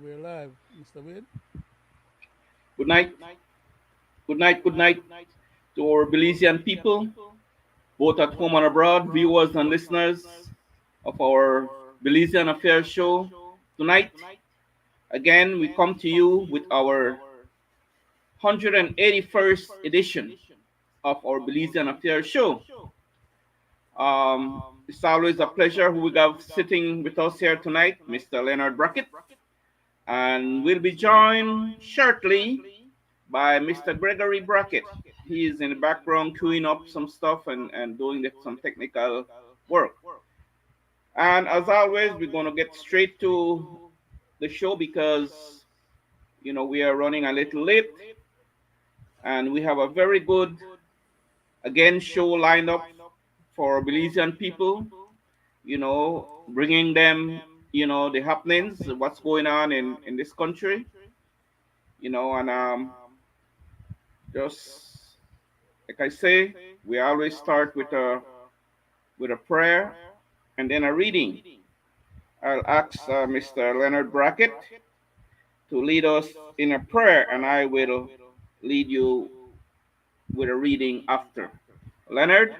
We're live, Mr. Wade. Good night, good night to our Belizean people, both at home and abroad, viewers and listeners of our Belizean Affairs show. Tonight, again, we come to you with our 181st edition of our Belizean Affairs show. It's always a pleasure who we have sitting with us here tonight, Mr. Leonard Brackett, and we'll be joined shortly by Mr. Gregory Brackett. He is in the background queuing up some stuff and doing some technical work. And as always, we're going to get straight to the show because, we are running a little late and we have a very good, again, show lined up for Belizean people, bringing them, the happenings, what's going on in this country, and just like I say, we always start with a prayer and then a reading. I'll ask Mr. Leonard Brackett to lead us in a prayer, and I will lead you with a reading after. Leonard,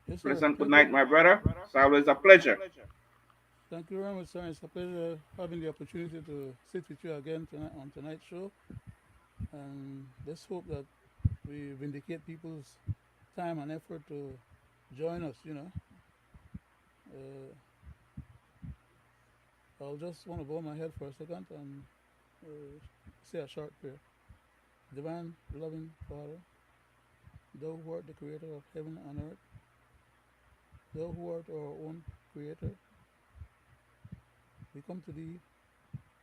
Yes, sir. pleasant good Thank you. night, my brother. It's always a pleasure. Thank you very much, sir. It's a pleasure having the opportunity to sit with you again tonight on tonight's show. And let's hope that we vindicate people's time and effort to join us. Uh, I'll just want to bow my head for a second and say a short prayer. Divine, loving Father, thou who art the creator of heaven and earth, thou who art our own creator, we come to thee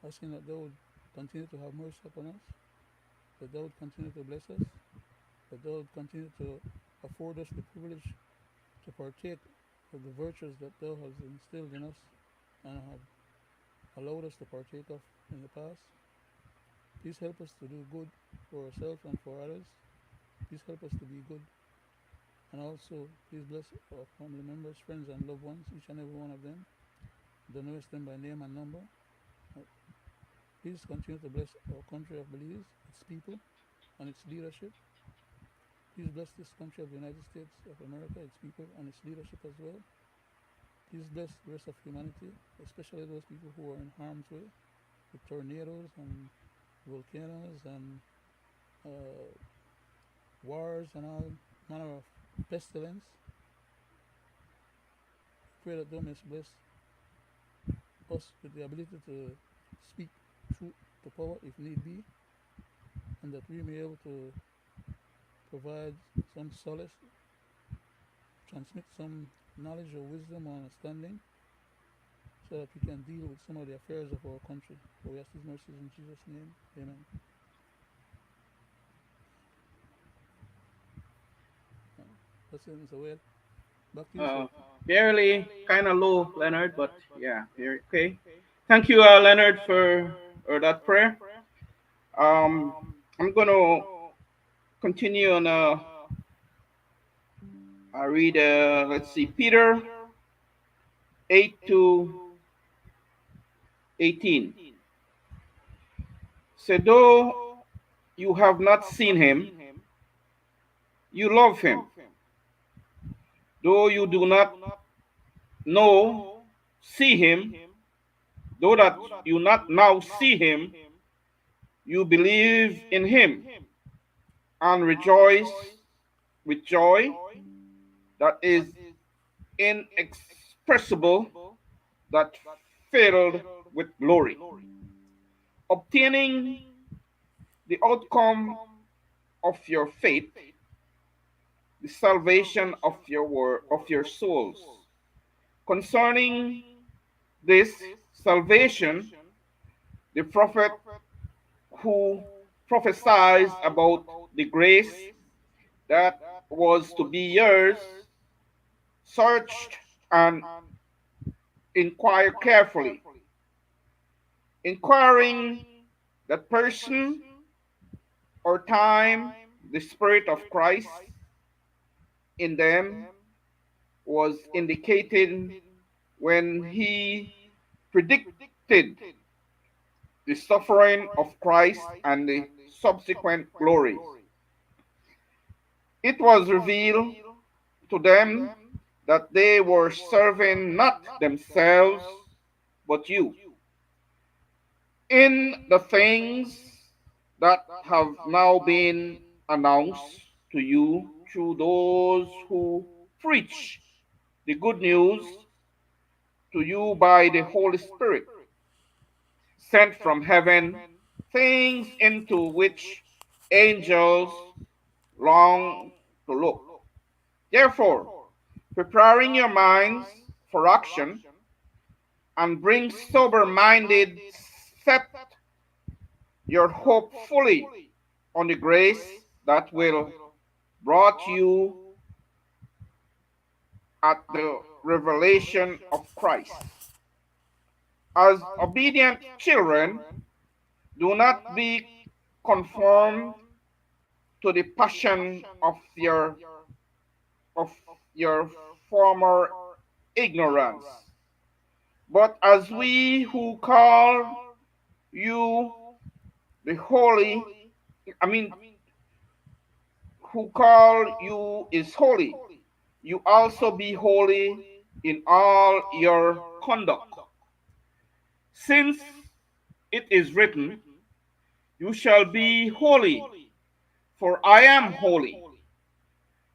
asking that thou would continue to have mercy upon us, that thou would continue to bless us, that thou would continue to afford us the privilege to partake of the virtues that thou hast instilled in us and have allowed us to partake of in the past. Please help us to do good for ourselves and for others. Please help us to be good. And also, please bless our family members, friends, and loved ones, each and every one of them. Thou knowest them by name and number. Uh, Please continue to bless our country of Belize, its people, and its leadership. Please bless this country of the United States of America, its people, and its leadership as well. Please bless the rest of humanity, especially those people who are in harm's way with tornadoes and volcanoes and uh, wars and all manner of pestilence. Pray that thou mayest bless us with the ability to speak truth to power if need be, and that we may be able to provide some solace, transmit some knowledge or wisdom or understanding, so that we can deal with some of the affairs of our country. For we ask these mercies in Jesus' name. Amen. Uh, That's it, Mr. Wade. Back to you, sir. Uh, Barely kind of low, Leonard, but yeah, okay. Thank you, Leonard, for that prayer. Um, I'm going to continue on. I read, let's see, Peter 8 to 18. So, though you have not seen him, you love him. Though you do not know, see him, though that you not now see him, you believe in him and rejoice with joy that is inexpressible, that filled with glory, obtaining the outcome of your faith, the salvation of your souls. Concerning this salvation, the prophet who prophesied about the grace that was to be yours searched and inquired carefully, inquiring that person or time the Spirit of Christ in them was indicated when he predicted the suffering of Christ and the subsequent glories. It was revealed to them that they were serving not themselves but you in the things that have now been announced to you through those who preach the good news to you by the Holy Spirit sent from heaven, things into which angels long to look. Therefore, preparing your minds for action and bring sober minded, set your hope fully on the grace that will brought you at the revelation of Christ. As obedient children, do not be conformed to the passion of your former ignorance, but as we who call you the holy, I mean, who call you is holy, you also be holy in all your conduct. Since it is written, you shall be holy, for I am holy.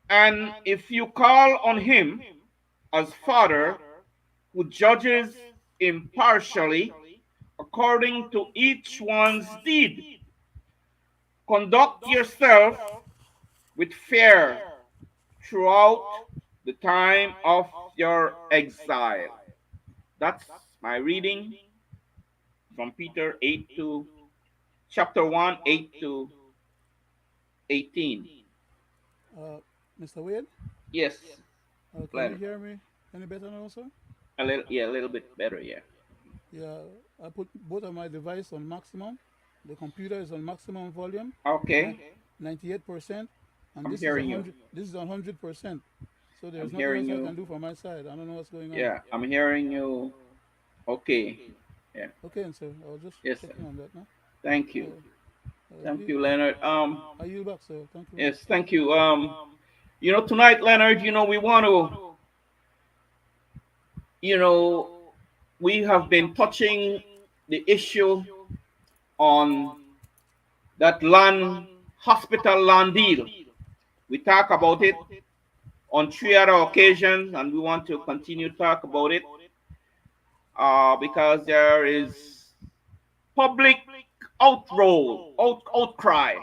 And if you call on him as Father, who judges impartially according to each one's deed, conduct yourself with fear throughout the time of your exile. That's my reading from Peter 8 to chapter 1, 8 to 18. Uh, Mr. Wade, Yes, can you Leonard. hear me any better now, sir? A little, yeah, a little bit better, yeah. Yeah, I put both of my device on maximum. The computer is on maximum volume, ni- Okay, 98%, and I'm this is a hearing you. hundred. This is 100%. So I'm there's nothing hearing else I you. can do from my side. I don't know what's going on. Yeah, I'm hearing you. Okay, yeah, Okay, and so I was just yes, sir. checking on that now. Thank you. Uh, Thank you, Leonard. I yield back, sir. Thank you very Yes, much. thank you. Tonight, Leonard, we want to, you know, we have been touching the issue on that land, hospital land deal. We talk about it on three other occasions, and we want to continue to talk about it because there is public outcry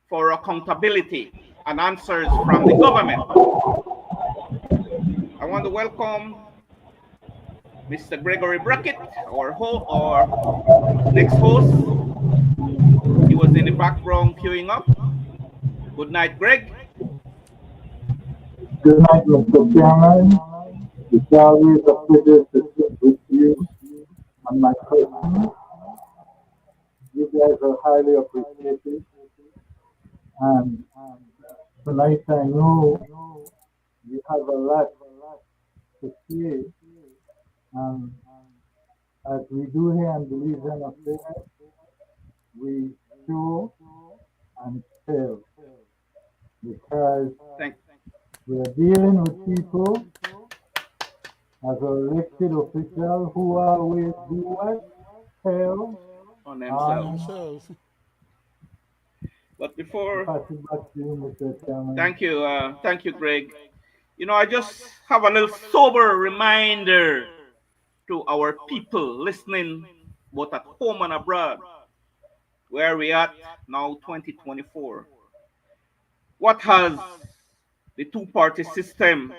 for accountability and answers from the government. I want to welcome Mr. Gregory Brackett, our next host. He was in the background queuing up. Good night, Greg. Good night, Mr. Chairman. It's always a pleasure to sit with you and my person. You guys are highly appreciated. And tonight I know you have a lot to say. And as we do here in Belizean affairs, we show and tell because Thank we're dealing with people as elected officials who always do what? Tell on On themselves. on. ourselves. But I before, pass it back to you, Mr. Chairman. thank you, Greg. I just have a little sober reminder to our people listening, both at home and abroad, where we at now, 2024. What has the two-party system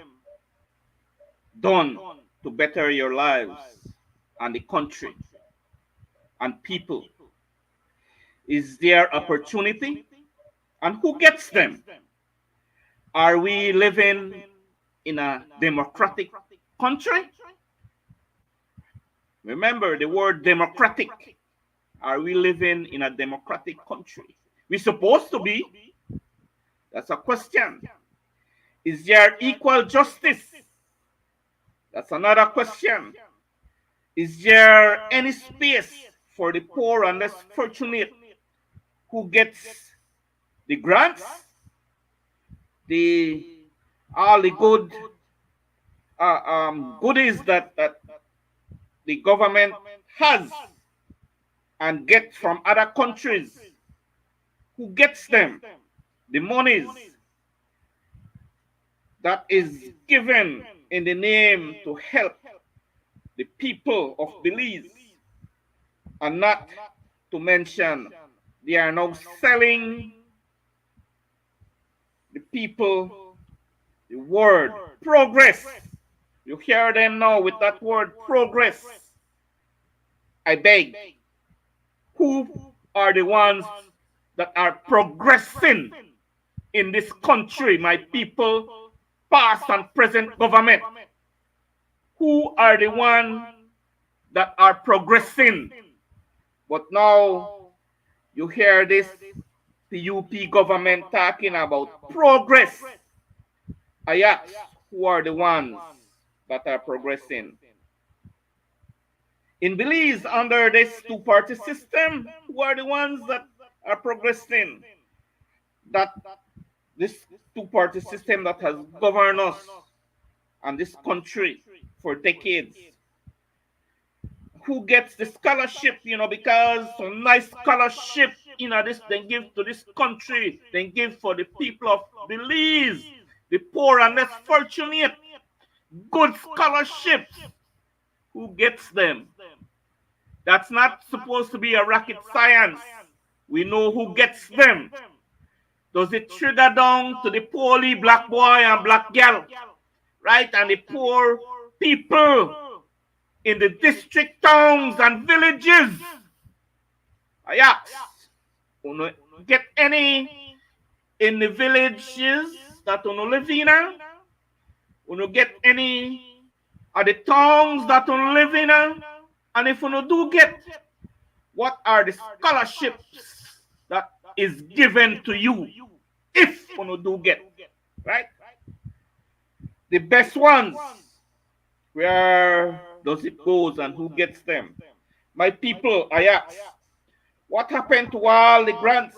done to better your lives and the country and people? Is there opportunity? And who gets them? Are we living in a democratic country? Remember the word democratic. Are we living in a democratic country? We're supposed to be. That's a question. Is there equal justice? That's another question. Is there any space for the poor and less fortunate who gets the grants, the all the good goodies that the government has and get from other countries, who gets them, the monies that is given in the name to help the people of Belize, and not to mention they are now selling the people the word progress. You hear them now with that word progress. I beg, who are the ones that are progressing in this country, my people, past and present government? Who are the ones that are progressing? But now you hear this PUP government talking about progress. I ask, who are the ones that are progressing? In Belize, under this two-party system, who are the ones that are progressing? That this two-party system that has governed us and this country for decades. Who gets the scholarship, because some nice scholarship, this they give to this country, they give for the people of Belize, the poor and less fortunate, good scholarships. Who gets them? That's not supposed to be a rocket science. We know who gets them. Does it trigger down to the poorly black boy and black girl, right? And the poor people in the district towns and villages? I ask, get any in the villages that you live in? You get any at the towns that you live in? And if you do get, what are the scholarships that is given to you if you do get, right? The best ones, where does it goes and who gets them? My people, I ask, what happened to all the grants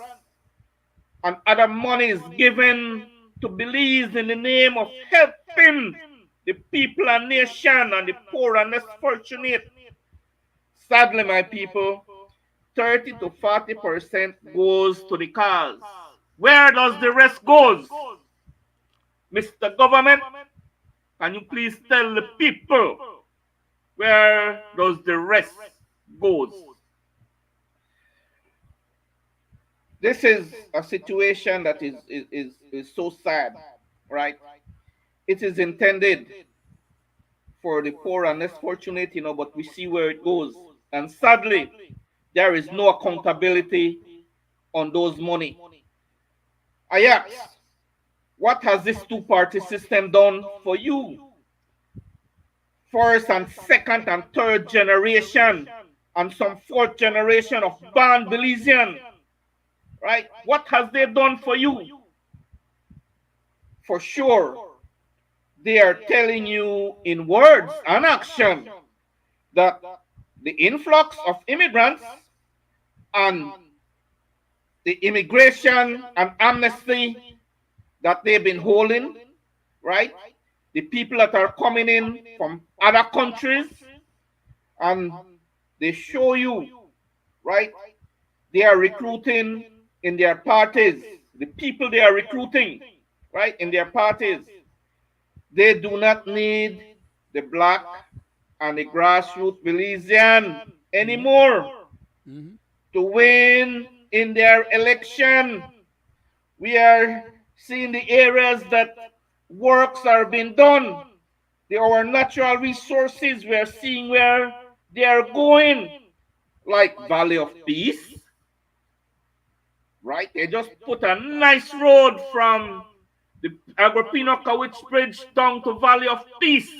and other monies given to Belize in the name of helping the people and nation and the poor and less fortunate? Sadly, my people, 30 to 40% goes to the cause. Where does the rest goes? Mr. Government, can you please tell the people where does the rest goes? This is a situation that is so sad, right? It is intended for the poor and less fortunate, but we see where it goes. And sadly, there is no accountability on those money. I ask, what has this two-party system done for you? First and second and third generation, and some fourth generation of born Belizean, right? What has they done for you? For sure, they are telling you in words and action that the influx of immigrants and the immigration and amnesty that they've been holding, right? The people that are coming in from other countries, and they show you, right? They are recruiting in their parties. The people they are recruiting, right, in their parties, they do not need the black and the grassroots Belizean Mm-hmm. anymore Mm-hmm. to win in their election. We are seeing the areas that works are being done. Our natural resources, we are seeing where they are going, like Valley of Peace, right? They just put a nice road from the Agropino Kawich Bridge down to Valley of Peace.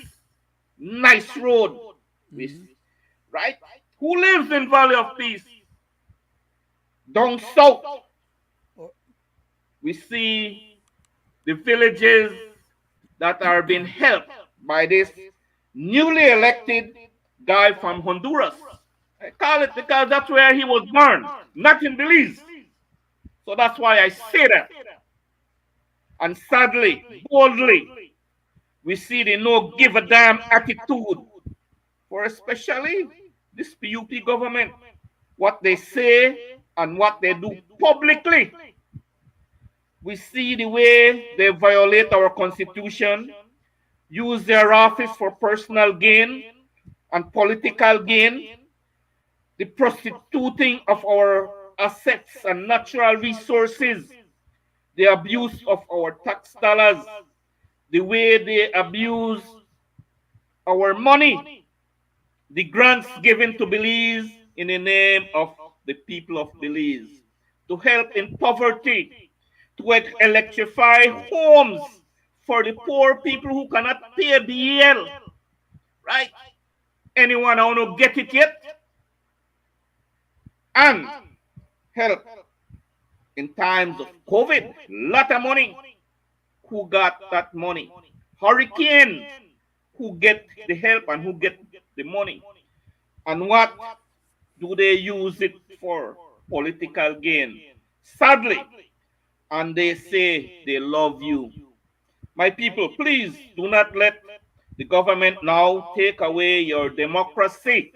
Nice road, Mm-hmm. right? Who lives in Valley of Peace? Down south, Or, we see the villages that are being helped by this newly elected guy from Honduras. I call it because that's where he was born, not in Belize. So that's why I say that. And sadly, boldly, we see the no give a damn attitude for especially this PUP government. What they say and what they do publicly. We see the way they violate our constitution, use their office for personal gain and political gain, the prostituting of our assets and natural resources, the abuse of our tax dollars, the way they abuse our money, the grants given to Belize in the name of the people of Belize, to help in poverty, to electrify homes for the poor people who cannot pay a bill, right? Anyone want to get it yet? And help in times of COVID, lot of money. Who got that money? Hurricane, who get the help and who get the money? And what do they use it for? Political gain. Sadly, and they say they love you. My people, please do not let the government now take away your democracy,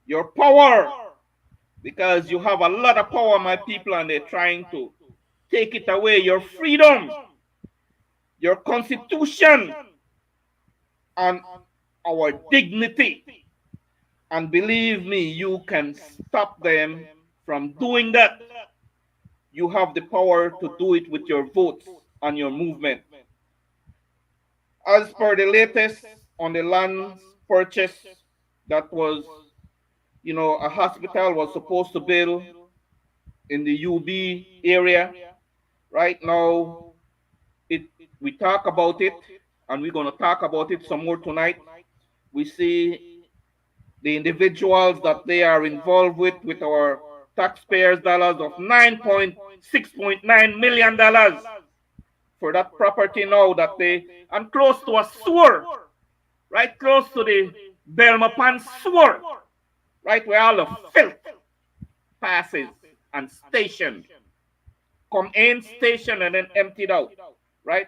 your power, because you have a lot of power, my people, and they're trying to take it away. Your freedom, your constitution, and our dignity. And believe me, you can stop them from doing that. You have the power to do it with your votes and your movement. As per the latest on the land purchase that was, a hospital was supposed to build in the UB area. Right now, it we talk about it, and we're going to talk about it some more tonight. We see the individuals that they are involved with our taxpayers' dollars of $9.6.9 million for that property now that they and close to a sewer, right close to the Belmopan sewer, right where all the filth passes and station, come in station and then emptied out, right?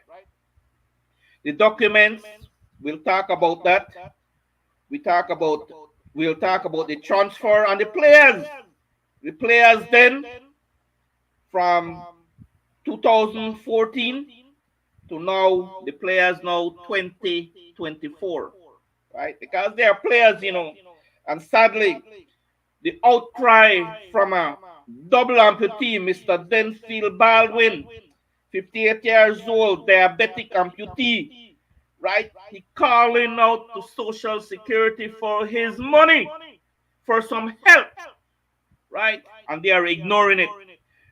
The documents, we'll talk about that. We talk about we'll talk about the transfer and the players. The players then from 2014 to now, the players now 2024, right? Because they are players, and sadly, the outcry from a double amputee, Mr. Denfield Baldwin, 58 years old, diabetic amputee, right? He calling out to Social Security for his money, for some help, right? And they are ignoring it.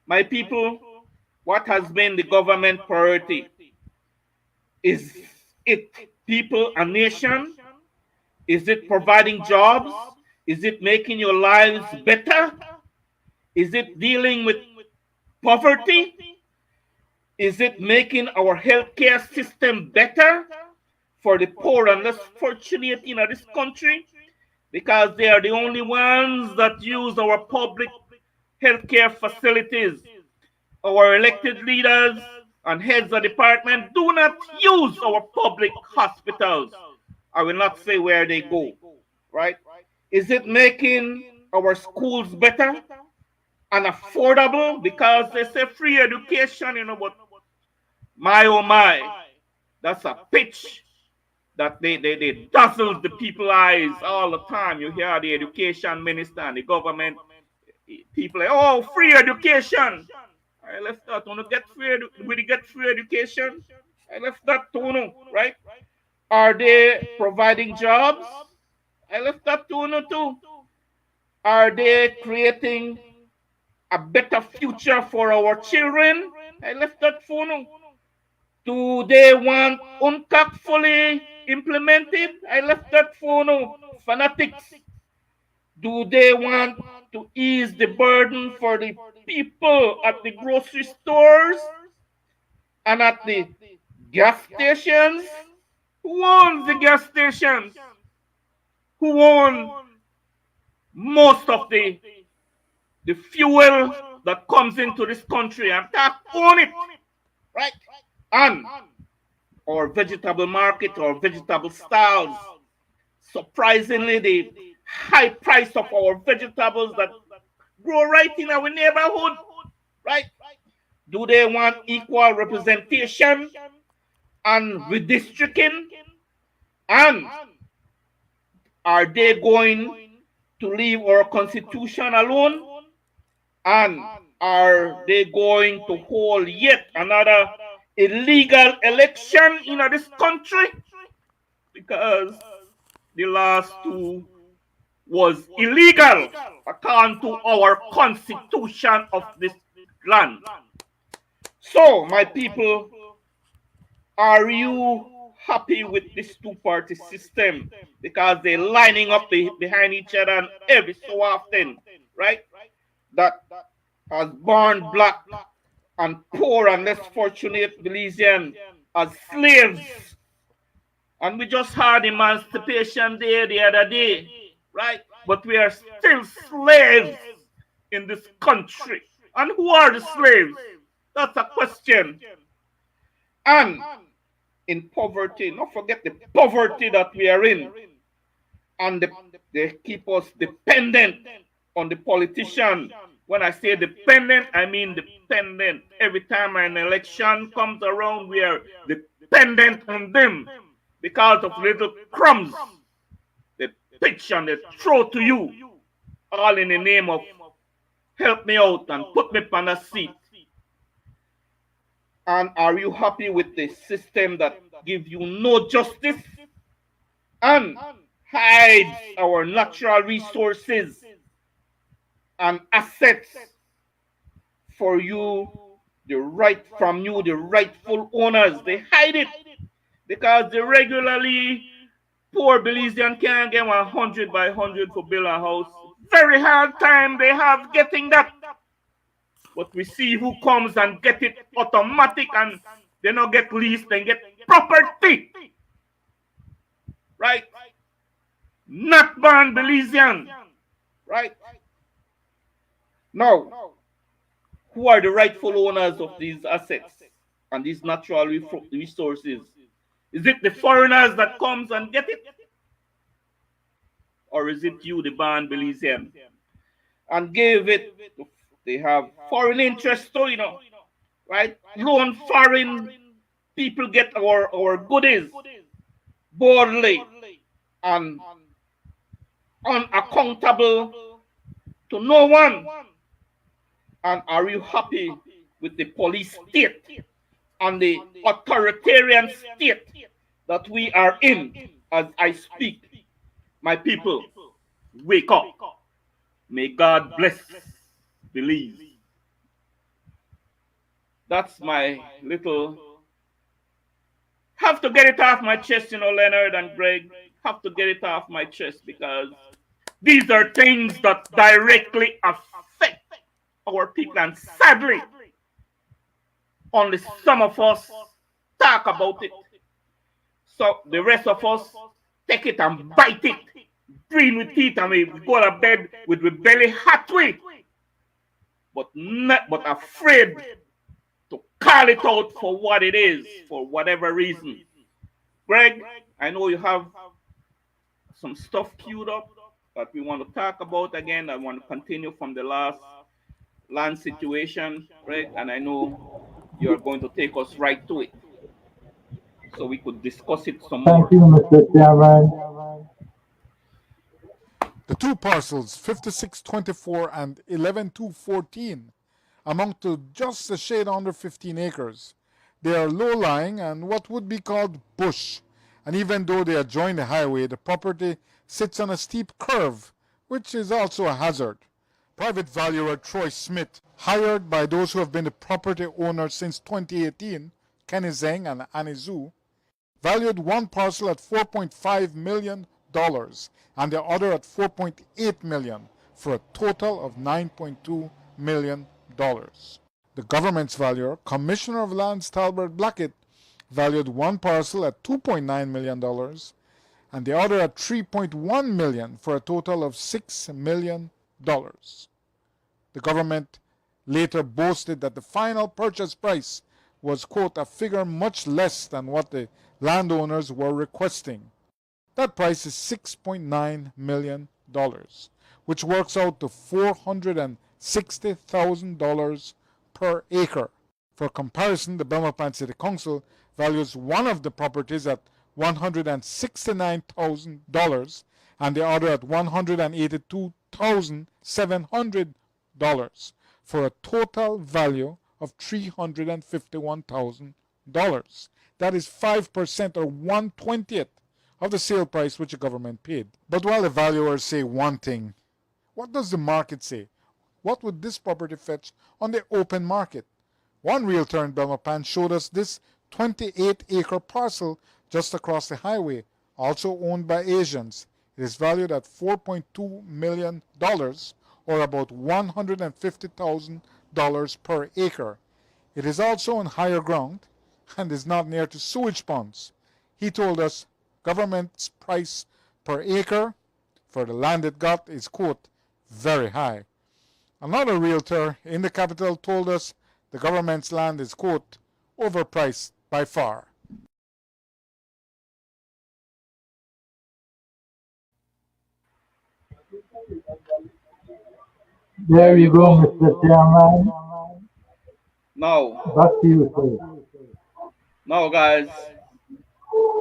My people, what has been the government priority? Is it people and nation? Is it providing jobs? Is it making your lives better? Is it dealing with poverty? Is it making our healthcare system better for the poor and less fortunate in this country? Because they are the only ones that use our public healthcare facilities. Our elected leaders and heads of department do not use our public hospitals. I will not say where they go, right? Is it making our schools better and affordable? Because they say free education, but my oh my, that's a pitch that they dazzle the people's eyes all the time. You hear the education minister and the government people like, oh, free education. I left that. Want to get free? Will you get free education? I left that to right? Are they providing jobs? I left that to too. Are they creating a better future for our children? I left that for no. Do they want UNCAC fully implemented? I left that for no. Fanatics. Do they want to ease the burden for the people at the grocery stores and at the gas stations? Who owns the gas stations? Who owns most of the fuel that comes into this country and tax on it, right? And our vegetable market, our vegetable stalls, surprisingly, the high price of our vegetables that grow right in our neighborhood, right? Do they want equal representation and redistricting? And are they going to leave our constitution alone? And are they going to hold yet another illegal election in this country? Because the last two was illegal according to our constitution of this land. So, my people, are you happy with this two-party system? Because they're lining up behind each other and every so often, right? That has born black and poor and less fortunate Belizean as slaves. And we just had Emancipation Day the other day, right? But we are still slaves in this country. And who are the slaves? That's a question. And in poverty, don't forget the poverty that we are in. And they keep us dependent on the politician. When I say dependent, I mean dependent. Every time an election comes around, we are dependent on them because of little crumbs they pitch and they throw to you, all in the name of help me out and put me on a seat. And are you happy with the system that gives you no justice and hides our natural resources and assets for you, the rightful owners? They hide it because they regularly poor Belizean can't get 100 by 100 for build a house. Very hard time they have getting that. But we see who comes and get it automatic and they don't get lease, they get property. Right? Not born Belizean. Right? Now, who are the rightful owners of these assets and these natural resources? Is it the foreigners that comes and get it? Or is it you, the born Belizean? And give it, they have foreign interests too, right? Loan foreign people get our goodies boldly and unaccountable to no one. And are you happy with the police state and the authoritarian state that we are in as I speak? My people, wake up. May God bless Belize. That's my little. Have to get it off my chest, Leonard and Greg. Have to get it off my chest because these are things that directly affect our people, and sadly, only some of us talk about it. So the rest of us take it and bite it, green with teeth, and we go to bed with the belly hot way, but afraid to call it out for what it is, for whatever reason. Greg, I know you have some stuff queued up that we want to talk about again. I want to continue from the last land situation, Greg, and I know you're going to take us right to it so we could discuss it some more. Thank you, Mr. Chairman. The two parcels, 5624 and 11214, amount to just a shade under 15 acres. They are low-lying and what would be called bush, and even though they adjoin the highway, the property sits on a steep curve, which is also a hazard. Private valuer Troy Smith, hired by those who have been the property owners since 2018, Kenny Zeng and Annie Zhu, valued one parcel at $4.5 million and the other at $4.8 million for a total of $9.2 million. The government's valuer, Commissioner of Lands Talbert Brackett, valued one parcel at $2.9 million and the other at $3.1 million for a total of $6 million. The government later boasted that the final purchase price was, quote, a figure much less than what the landowners were requesting. That price is $6.9 million, which works out to $460,000 per acre. For comparison, the Belmopan City Council values one of the properties at $169,000 and the other at $182,700 for a total value of $351,000. That is 5% or 1/20th of the sale price which the government paid. But while the valuers say one thing, what does the market say? What would this property fetch on the open market? One realtor in Belmopan showed us this 28-acre parcel just across the highway, also owned by Asians. It is valued at $4.2 million or about $150,000 per acre. It is also on higher ground and is not near to sewage ponds. He told us government's price per acre for the land it got is, quote, very high. Another realtor in the capital told us the government's land is, quote, overpriced by far. There you go, Mr. Chairman. Now, Back to you, sir. now, guys,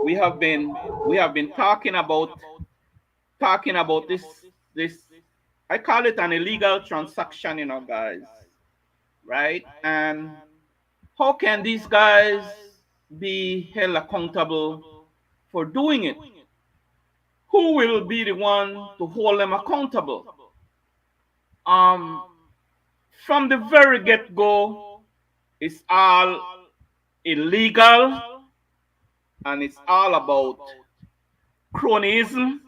we have been talking about this. I call it an illegal transaction, guys, right? And how can these guys be held accountable for doing it? Who will be the one to hold them accountable? From the very get-go, it's all illegal and it's all about cronyism.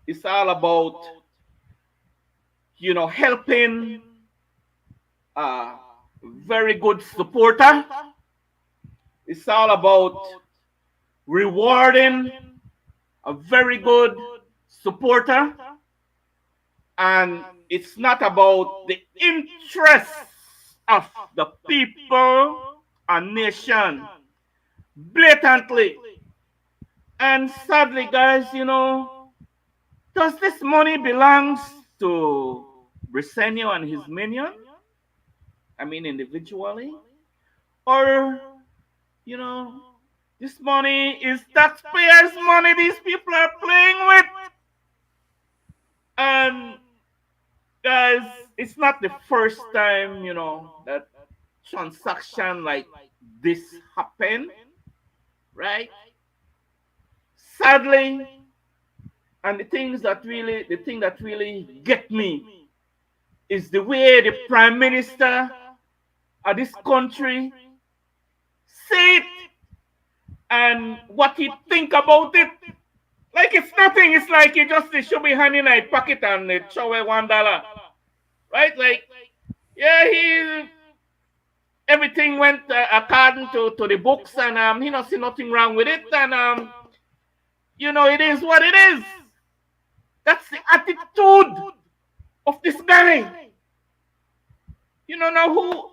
It's all about, helping a very good supporter. It's all about rewarding a very good supporter. And it's not about the interests of the people and nation blatantly. And sadly, guys, does this money belongs to Briseño and his minion? I mean, individually? Or, this money is taxpayers' money these people are playing with. And, guys, it's not the first time, that transaction like this happened, right? Sadly, and the thing that really get me is the way the Prime Minister of this country say it and what he think about it. Like it's nothing. It's like he just should be hand in a pocket and they show $1, right? Like, yeah, everything went according to the books, and he don't see nothing wrong with it, and it is what it is. That's the attitude of this guy. Now who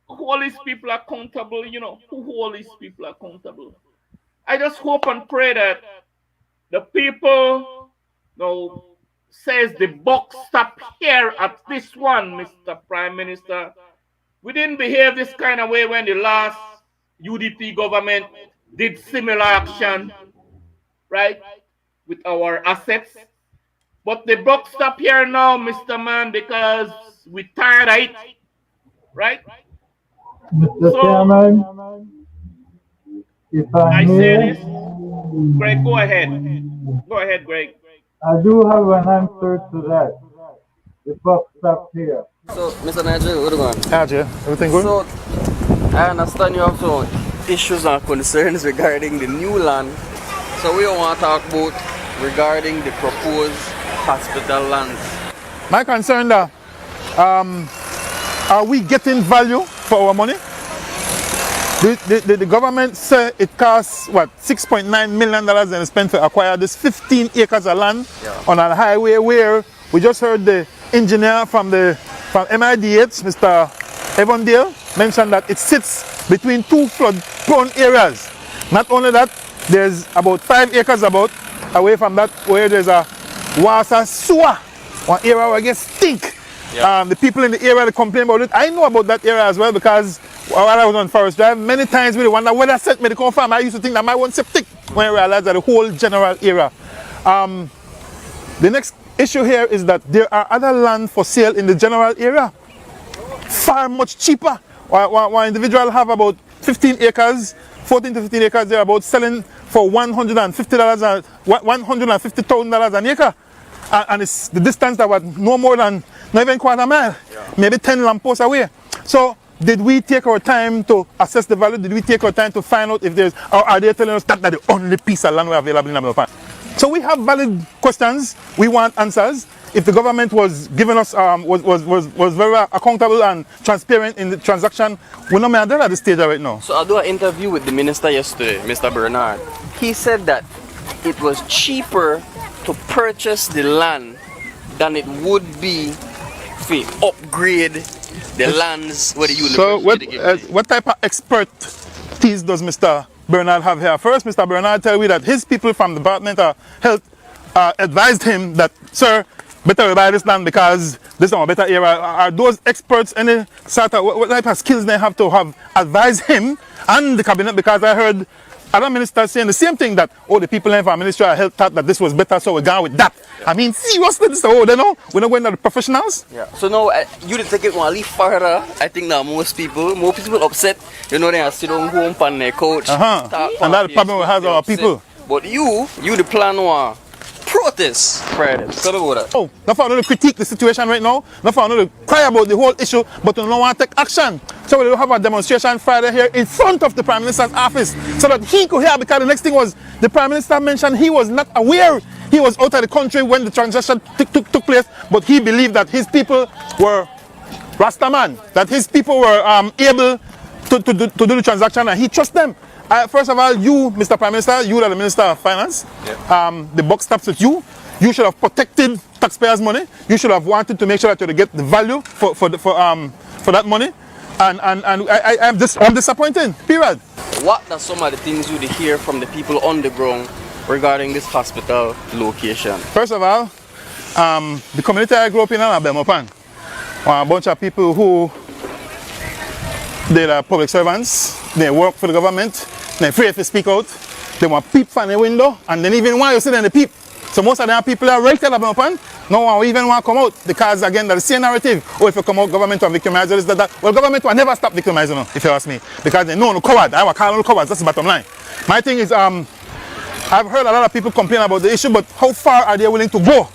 all these people are accountable? Who all these people are accountable? I just hope and pray that the people says the buck stop here at this one, Mr. Prime Minister. We didn't behave this kind of way when the last UDP government did similar action, right, with our assets. But the buck stop here now, Mr. Man, because we're tired of it, right? Mr. Chairman, if I say may, this, Greg, go ahead. Go ahead, Greg. I do have an answer to that. The buck stopped here. So, Mr. Nigel, what are you going? Hi, Jay. Everything good? So, I understand you have some issues and concerns regarding the new land. So, we want to talk about regarding the proposed hospital lands. My concern that are we getting value for our money? The government say it costs what $6.9 million and spent to acquire this 15 acres of land on a highway where we just heard the engineer from MIDH, Mr. Evandale, mention that it sits between two flood-prone areas. Not only that, there's about 5 acres away from that where there's a water sewer, one area where it gets stink. The people in the area they complain about it. I know about that area as well because while I was on Forest Drive, many times we wonder where that set me to come from. I used to think that my one septic when I realized that the whole general area. The next issue here is that there are other land for sale in the general area, far much cheaper. One individual have about 15 acres, 14 to 15 acres, they're about selling for $150,000 an acre. And it's the distance that was no more than not even quarter mile, maybe 10 lampposts away. So did we take our time to assess the value? Did we take our time to find out if there's, or are they telling us that that's the only piece of land we available in Abenopan? So we have valid questions. We want answers. If the government was giving us was very accountable and transparent in the transaction, we're not mad at the stage right now. So I do an interview with the minister yesterday, Mr. Bernard. He said that it was cheaper to purchase the land than it would be to upgrade the lands where the university. So what type of expertise does Mr. Bernard have here? First, Mr. Bernard tell me that his people from the Department of Health advised him that, sir, better buy this land because this is a better area. Are those experts any sort of, what type of skills they have to have advised him and the cabinet? Because I heard other ministers saying the same thing, that, oh, the people in our Ministry of Health thought that this was better, so we're going with that. I mean, seriously, this is they know. We're not going to the professionals. So now, you to take it one leaf further, I think that more people upset, you know, they are sitting home on their couch. And that's the problem we have our people. But you the plan one. Protest Friday. Oh, not for to critique the situation right now, not for to cry about the whole issue, but to not want to take action. So we'll have a demonstration Friday here in front of the Prime Minister's office so that he could hear, because the next thing was the Prime Minister mentioned he was not aware he was out of the country when the transaction took place, but he believed that his people were Rastaman, that his people were able to do the transaction and he trusts them. First of all, you, Mr. Prime Minister, you are the Minister of Finance. The buck stops with you. You should have protected taxpayers' money. You should have wanted to make sure that you get the value for that money. And I'm disappointed. Period. What are some of the things you hear from the people on the ground regarding this hospital location? First of all, the community I grew up in Abenopan, a bunch of people who they are public servants. They work for the government. They're afraid to speak out. They want peep from the window, and then even while you sit in the peep. So most of them people are right there open. No one even want to come out because again the same narrative. Oh, if you come out, government will victimize this, that. Well, government will never stop victimizing you, if you ask me, because they know no coward. I will call no cowards. That's the bottom line. My thing is, I've heard a lot of people complain about the issue, but how far are they willing to go?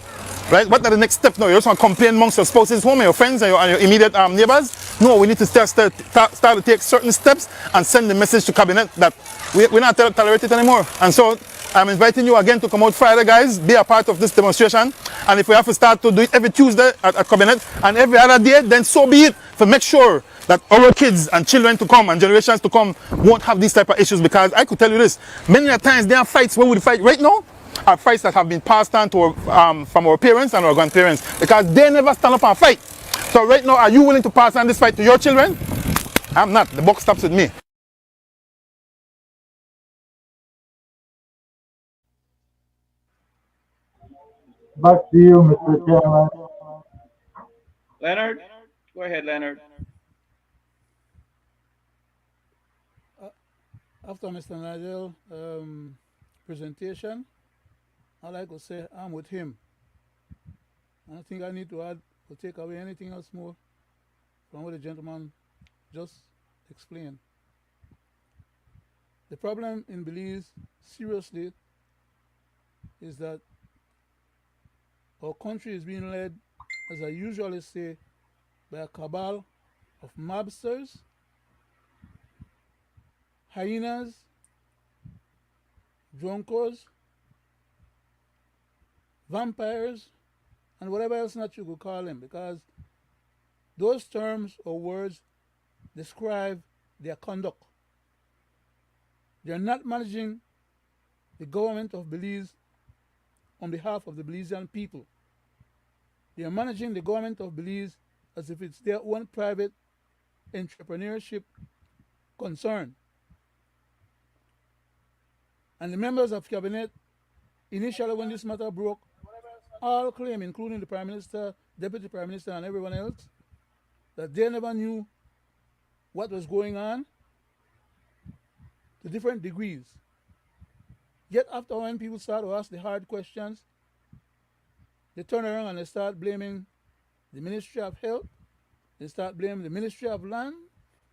Right? What are the next steps now? You just want to complain amongst your spouses, home, and your friends, and your immediate neighbors? No, we need to start to take certain steps and send the message to cabinet that we're not tolerate it anymore. And so I'm inviting you again to come out Friday, guys, be a part of this demonstration. And if we have to start to do it every Tuesday at cabinet and every other day, then so be it. To make sure that our kids and children to come and generations to come won't have these type of issues. Because I could tell you this, many a times there are fights where we fight right now. Are fights that have been passed on to from our parents and our grandparents because they never stand up and fight. So right now, are you willing to pass on this fight to your children? I'm not. The buck stops with me. Back to you, Mr. Chairman. Leonard, go ahead, Leonard. After Mr. Nigel presentation, I like to say I'm with him. I don't think I need to add or take away anything else more from what the gentleman just explained. The problem in Belize, seriously, is that our country is being led, as I usually say, by a cabal of mobsters, hyenas, drunkards, vampires, and whatever else not you could call them, because those terms or words describe their conduct. They're not managing the government of Belize on behalf of the Belizean people. They are managing the government of Belize as if it's their own private entrepreneurship concern. And the members of cabinet, initially when this matter broke, all claim, including the Prime Minister, Deputy Prime Minister, and everyone else, that they never knew what was going on to different degrees. Yet after when people start to ask the hard questions, they turn around and they start blaming the Ministry of Health, they start blaming the Ministry of Land,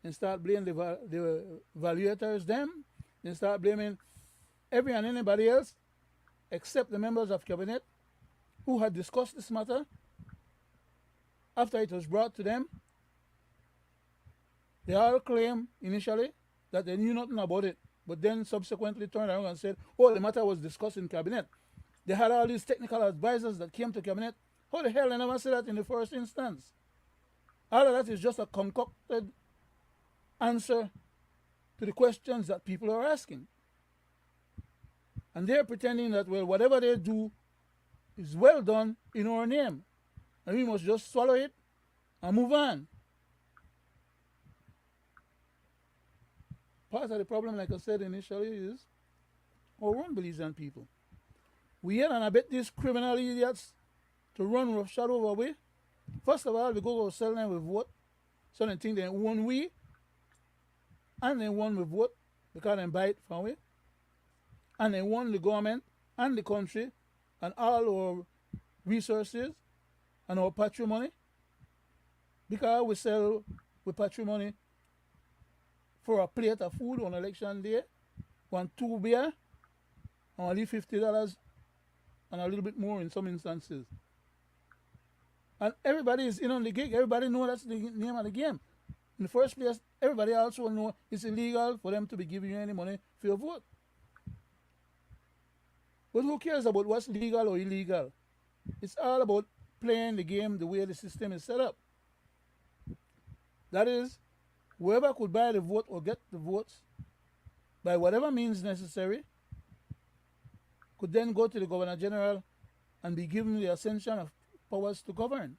they start blaming the evaluators, them, they start blaming every and anybody else except the members of cabinet who had discussed this matter after it was brought to them. They all claim initially that they knew nothing about it, but then subsequently turned around and said, oh, the matter was discussed in cabinet. They had all these technical advisors that came to cabinet. How the hell they never said that in the first instance? All of that is just a concocted answer to the questions that people are asking. And they're pretending that, well, whatever they do is well done in our name, and we must just swallow it and move on. Part of the problem, like I said initially, is our own Belizean people. We yell and I bet these criminal idiots to run roughshod over we. First of all, we go sell them with vote, so they think they won we, and they won with vote because they buy it from we, and they won the government and the country and all our resources and our patrimony because we sell with patrimony for a plate of food on election day, 2 beer, and only $50 and a little bit more in some instances. And everybody is in on the gig. Everybody knows that's the name of the game. In the first place, everybody also knows it's illegal for them to be giving you any money for your vote. But who cares about what's legal or illegal? It's all about playing the game the way the system is set up. That is, whoever could buy the vote or get the votes by whatever means necessary could then go to the Governor General and be given the ascension of powers to govern.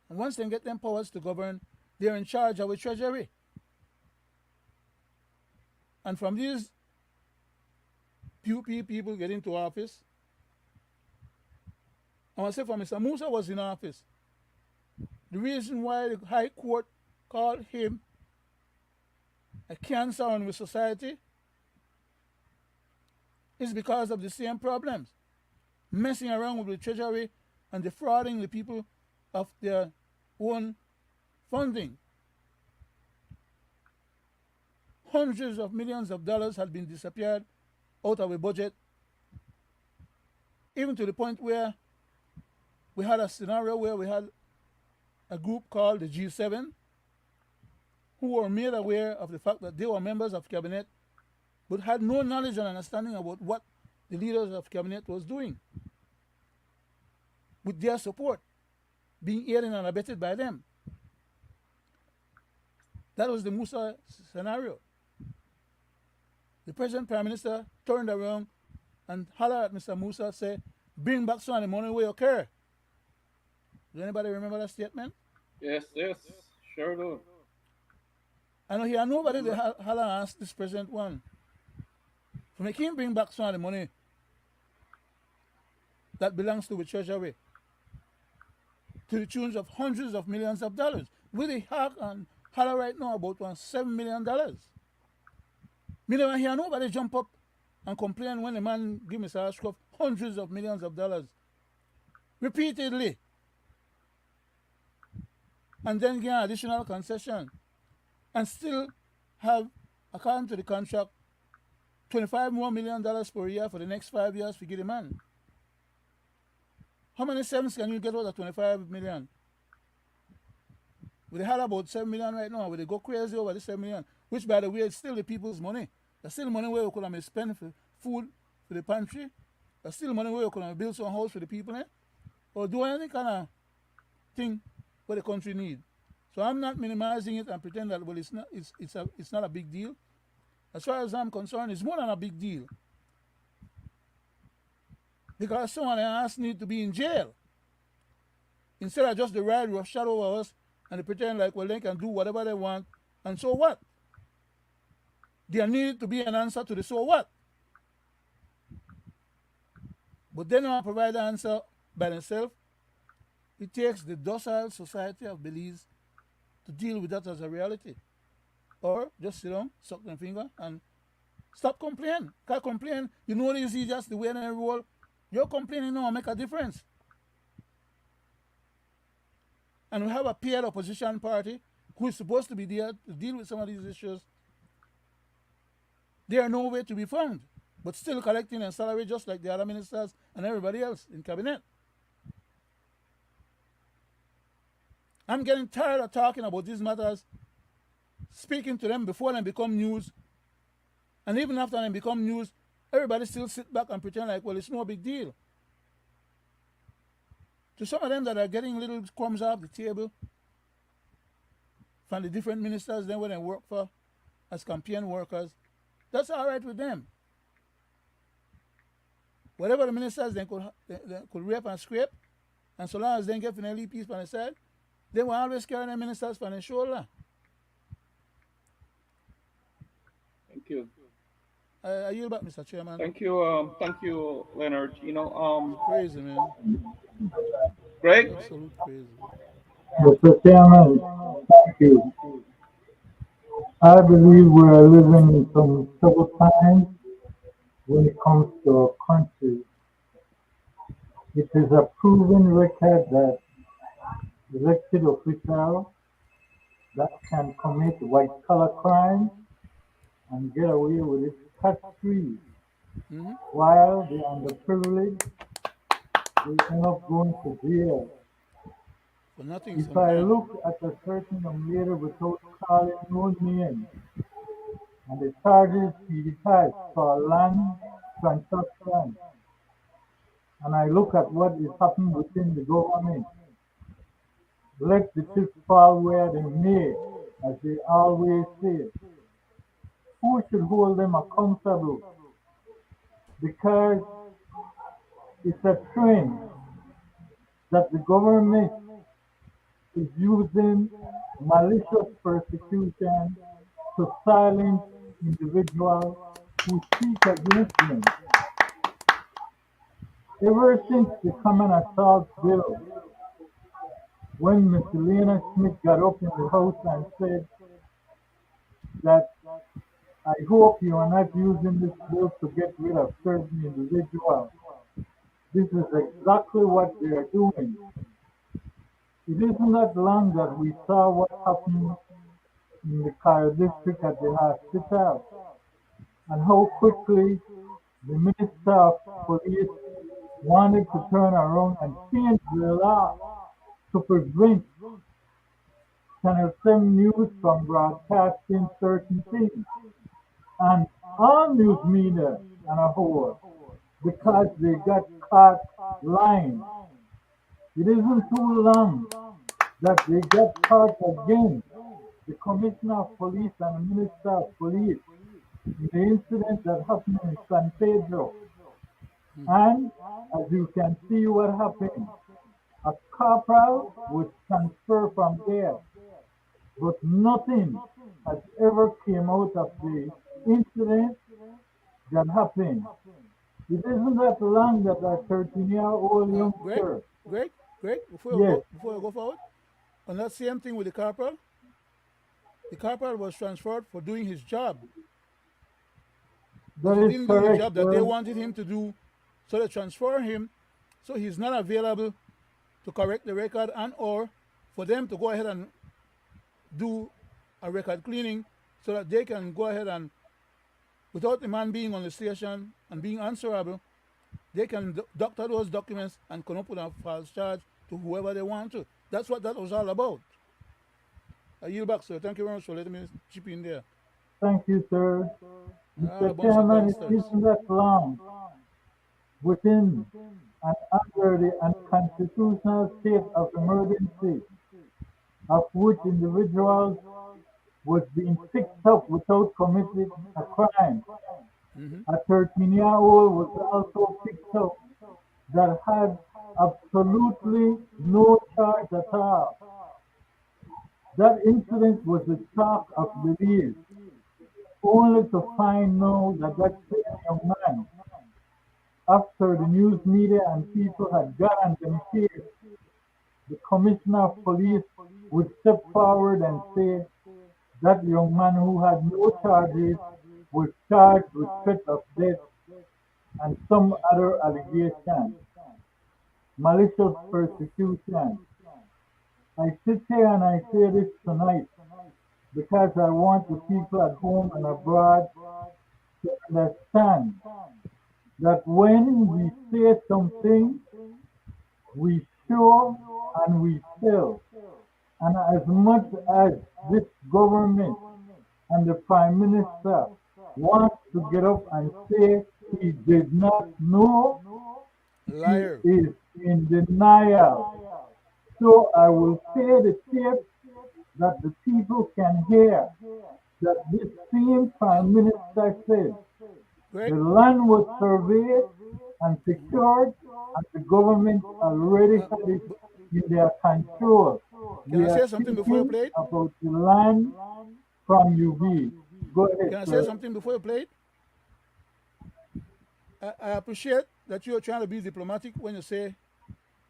And once they get them powers to govern, they're in charge of the treasury. And from these few people get into office, I want to say for Mr. Musa was in office, the reason why the High Court called him a cancer on the society is because of the same problems. Messing around with the treasury and defrauding the people of their own funding. Hundreds of millions of dollars had been disappeared out of a budget, even to the point where we had a scenario where we had a group called the G7 who were made aware of the fact that they were members of cabinet but had no knowledge and understanding about what the leaders of cabinet was doing, with their support being aided and abetted by them. That was the Musa scenario. The present Prime Minister turned around and hollered at Mr. Musa, say, bring back some of the money where you care. Does anybody remember that statement? Yes, sure do. I know here nobody they holler and ask this present one. So make him bring back some of the money that belongs to the treasury to the tunes of hundreds of millions of dollars. We the hack and holler right now about $7 million. Me never hear nobody jump up and complain when the man give Mr. Ashcroft hundreds of millions of dollars repeatedly, and then get an additional concession and still have, according to the contract, $25 more million per year for the next 5 years to give the man. How many cents can you get out of 25 million? We had about 7 million right now. We they go crazy over the 7 million, which by the way is still the people's money. That's still money where we could have spent for food for the pantry. That's still money where we could have built some house for the people, or do any kind of thing what the country need. So I'm not minimizing it and pretend that well it's not a big deal. As far as I'm concerned, it's more than a big deal. Because someone else need to be in jail. Instead of just the ride roughshod over us and they pretend like, well, they can do whatever they want, and so what? There needed to be an answer to the so what. But they don't provide the answer by themselves. It takes the docile society of Belize to deal with that as a reality. Or just sit down, suck their finger, and stop complaining. Can't complain. You know you see just the way they roll. Your complaining now make a difference. And we have a peer opposition party who is supposed to be there to deal with some of these issues. They are nowhere to be found, but still collecting a salary just like the other ministers and everybody else in cabinet. I'm getting tired of talking about these matters, speaking to them before they become news, and even after they become news, everybody still sit back and pretend like, well, it's no big deal. To some of them that are getting little crumbs off the table from the different ministers then when they work for as campaign workers, that's all right with them. Whatever the ministers they could rape and scrape, and so long as they get finally peace on the side, they will always carry their ministers on their shoulder. Thank you. I yield back, Mr. Chairman. Thank you, Leonard. Crazy, man. Greg. Absolute crazy. Mr. Chairman, thank you. I believe we are living in some troubled times when it comes to our country. It is a proven record that elected officials that can commit white-collar crime and get away with it scot-free, while the underprivileged they end up going to jail. For nothing If I sometimes. look at a certain young lady without calling no name, and the charges she has for land transaction, and I look at what is happening within the government, let the chips fall where they may, as they always say. Who should hold them accountable? Because it's a trend that the government is using malicious persecution to silence individuals who speak against them. Ever since the Common Assault Bill, when Mr. Leonard Smith got up in the House and said that I hope you are not using this bill to get rid of certain individuals. This is exactly what they are doing. It isn't that long that we saw what happened in the Kyle district at the hospital and how quickly the Minister of Police wanted to turn around and change the law to prevent Channel 7 News from broadcasting certain things and all news media and a whole because they got caught lying. It isn't too long that they got caught again. The Commissioner of Police and the Minister of Police in the incident that happened in San Pedro. And as you can see what happened, a corporal was transferred from there, but nothing has ever came out of the incident that happened. It isn't that long that a 13-year-old Greg, youngster, before yes, you go forward, on that same thing with the corporal was transferred for doing his job, but that he is didn't do the correct, job that they sir. wanted him to do, so they transfer him, so he's not available to correct the record and or for them to go ahead and do a record cleaning so that they can go ahead and, without the man being on the station and being answerable, they can doctor those documents and come up with a false charge to whoever they want to. That's what that was all about. I yield back, sir. Thank you very much for letting me chip in there. Thank you, sir. A Mr. bunch of Chairman, it gangsters. isn't that long within and under the unconstitutional state of emergency, of which individuals was being fixed up without committing a crime. Mm-hmm. A 13-year-old was also picked up that had absolutely no charge at all. That incident was the talk of Belize, only to find now that that same young man, after the news media and people had gone and case, the commissioner of police would step forward and say that young man who had no charges was charged with threat of death and some other allegation, malicious persecution. I sit here and I say this tonight because I want the people at home and abroad to understand that when we say something, we show and we tell. And as much as this government and the Prime Minister wants to get up and say he did not know, he Liar. is in denial. So I will play the tape that the people can hear that this same Prime Minister said Greg, the land was surveyed and secured and the government already uh, had it b- in their control. can We I are say something before you speaking play it? about the land from UB. Go ahead, Can I say sir. something before you play it? I appreciate that you're trying to be diplomatic when you say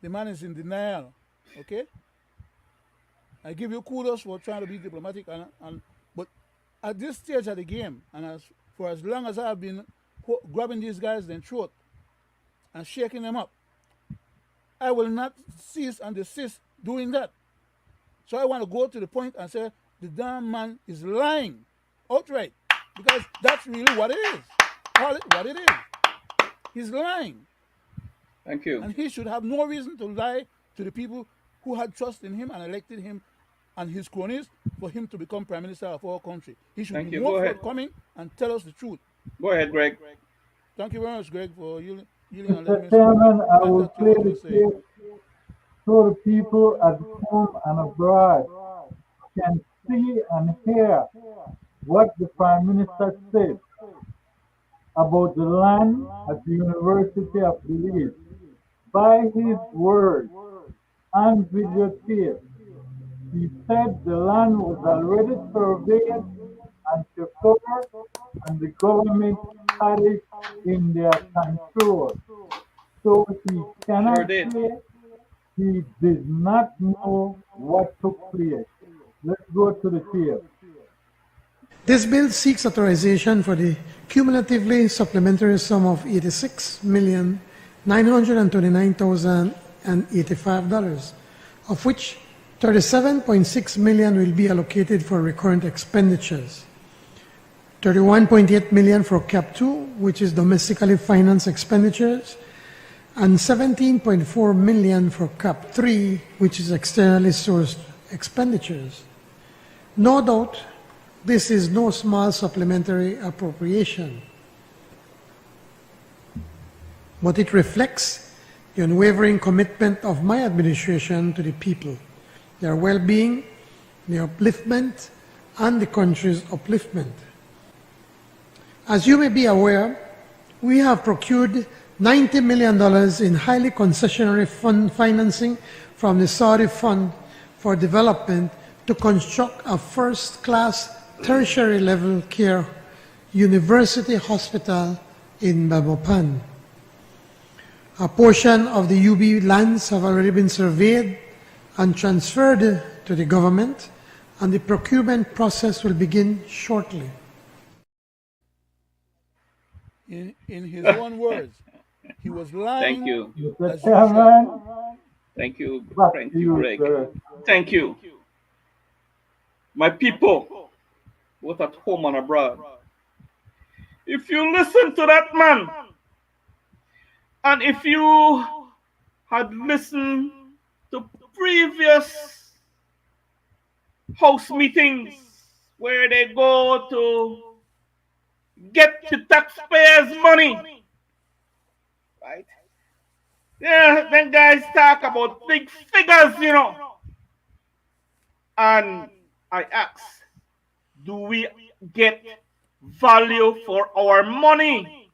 the man is in denial. Okay? I give you kudos for trying to be diplomatic, and but at this stage of the game, and for as long as I've been grabbing these guys in the throat and shaking them up, I will not cease and desist doing that. So I want to go to the point and say the damn man is lying outright because that's really what it is. Call it what it is. He's lying, Thank you. and he should have no reason to lie to the people who had trust in him and elected him and his cronies for him to become prime minister of our country. He should be Thank you. more Go ahead. forthcoming and tell us the truth. Go ahead, Greg. Thank you very much, Greg, for yielding and letting Mr. me speak. Chairman, I Back will up to play what you the were saying. tape so the people at home and abroad can see and hear what the Prime Minister said about the land at the University of Belize. By his words and videotape, he said the land was already surveyed and secured and the government had it in their control. So he Sure cannot did. say he did not know what took place. Let's go to the tape. This bill seeks authorization for the cumulatively supplementary sum of $86,929,085, of which $37.6 million will be allocated for recurrent expenditures, $31.8 million for Cap 2, which is domestically financed expenditures, and $17.4 million for Cap 3, which is externally sourced expenditures. No doubt, this is no small supplementary appropriation, but it reflects the unwavering commitment of my administration to the people, their well-being, their upliftment, and the country's upliftment. As you may be aware, we have procured $90 million in highly concessionary fund financing from the Saudi Fund for Development to construct a first-class tertiary level care university hospital in Bamopan. A portion of the UB lands have already been surveyed and transferred to the government, and the procurement process will begin shortly. In his own words, he was Thank lying you. Mr. as usual. Chairman, Thank you. back Thank to you, you, Greg. sir. Thank you. My people, both at home and abroad. If you listen to that man, and if you had listened to previous house meetings where they go to get the taxpayers' money, right? Yeah, then guys talk about big figures, And I ask, do we get value for our money?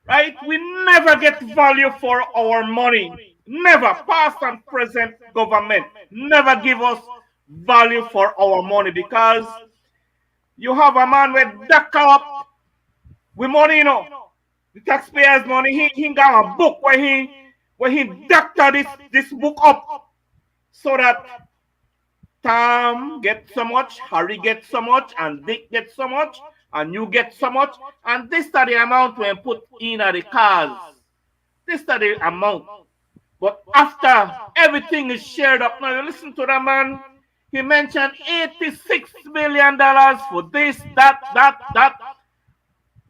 Right? We never get value for our money. Never. Past and present government never give us value for our money because you have a man with duck up with money, you know. The taxpayers' money, he got a book where he doctor this book up so that Tom gets so much, Harry gets so much, and Dick gets so much, and you get so much, and this is the amount we put in at the cars. This is the amount. But after everything is shared up, now you listen to that man. He mentioned $86 million for this, that,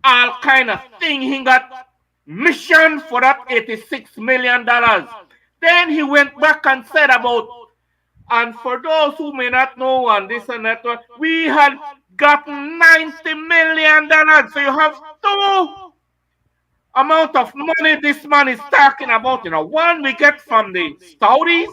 all kind of thing. He got mission for that $86 million. Then he went back and said about, and for those who may not know, and this and that, we had gotten $90 million. So you have two amount of money this man is talking about. You know, one we get from the Saudis,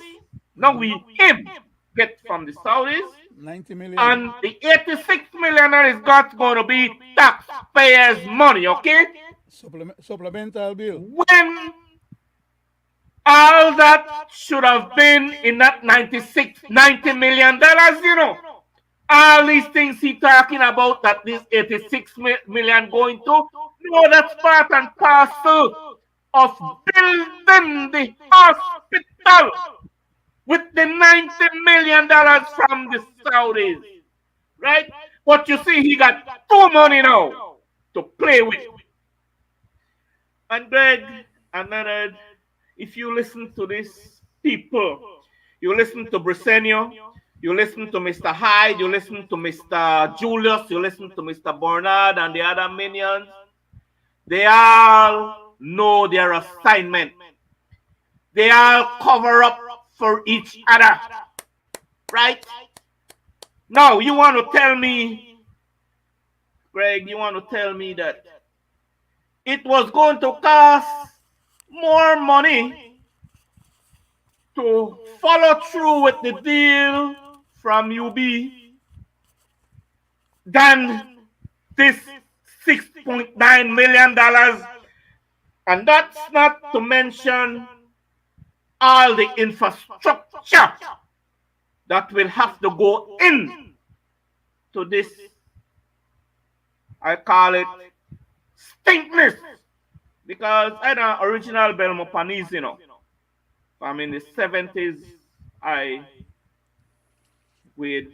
now we him get from the Saudis, 90 million. and the 86 million is got going to be taxpayers' money. Okay, Supplemental bill. when all that should have been in that $90 million, you know. All these things he talking about that this 86 million going to, no, that's part and parcel of building the hospital with the $90 million from the Saudis, right? But you see, he got too money now to play with. And Greg and Leonard, if you listen to these people, you listen to Brisenio, you listen to Mr. Hyde, you listen to Mr. Julius, you listen to Mr. Bernard and the other minions, they all know their assignment. They all cover up for each other, right? Now, you want to tell me, Greg, you want to tell me that it was going to cost more money to follow through with the deal from UB than this $6.9 million. And that's not to mention all the infrastructure that will have to go in to this, I call it stinkness, because I know original Belmopanese, you know. I'm in the 70s, I was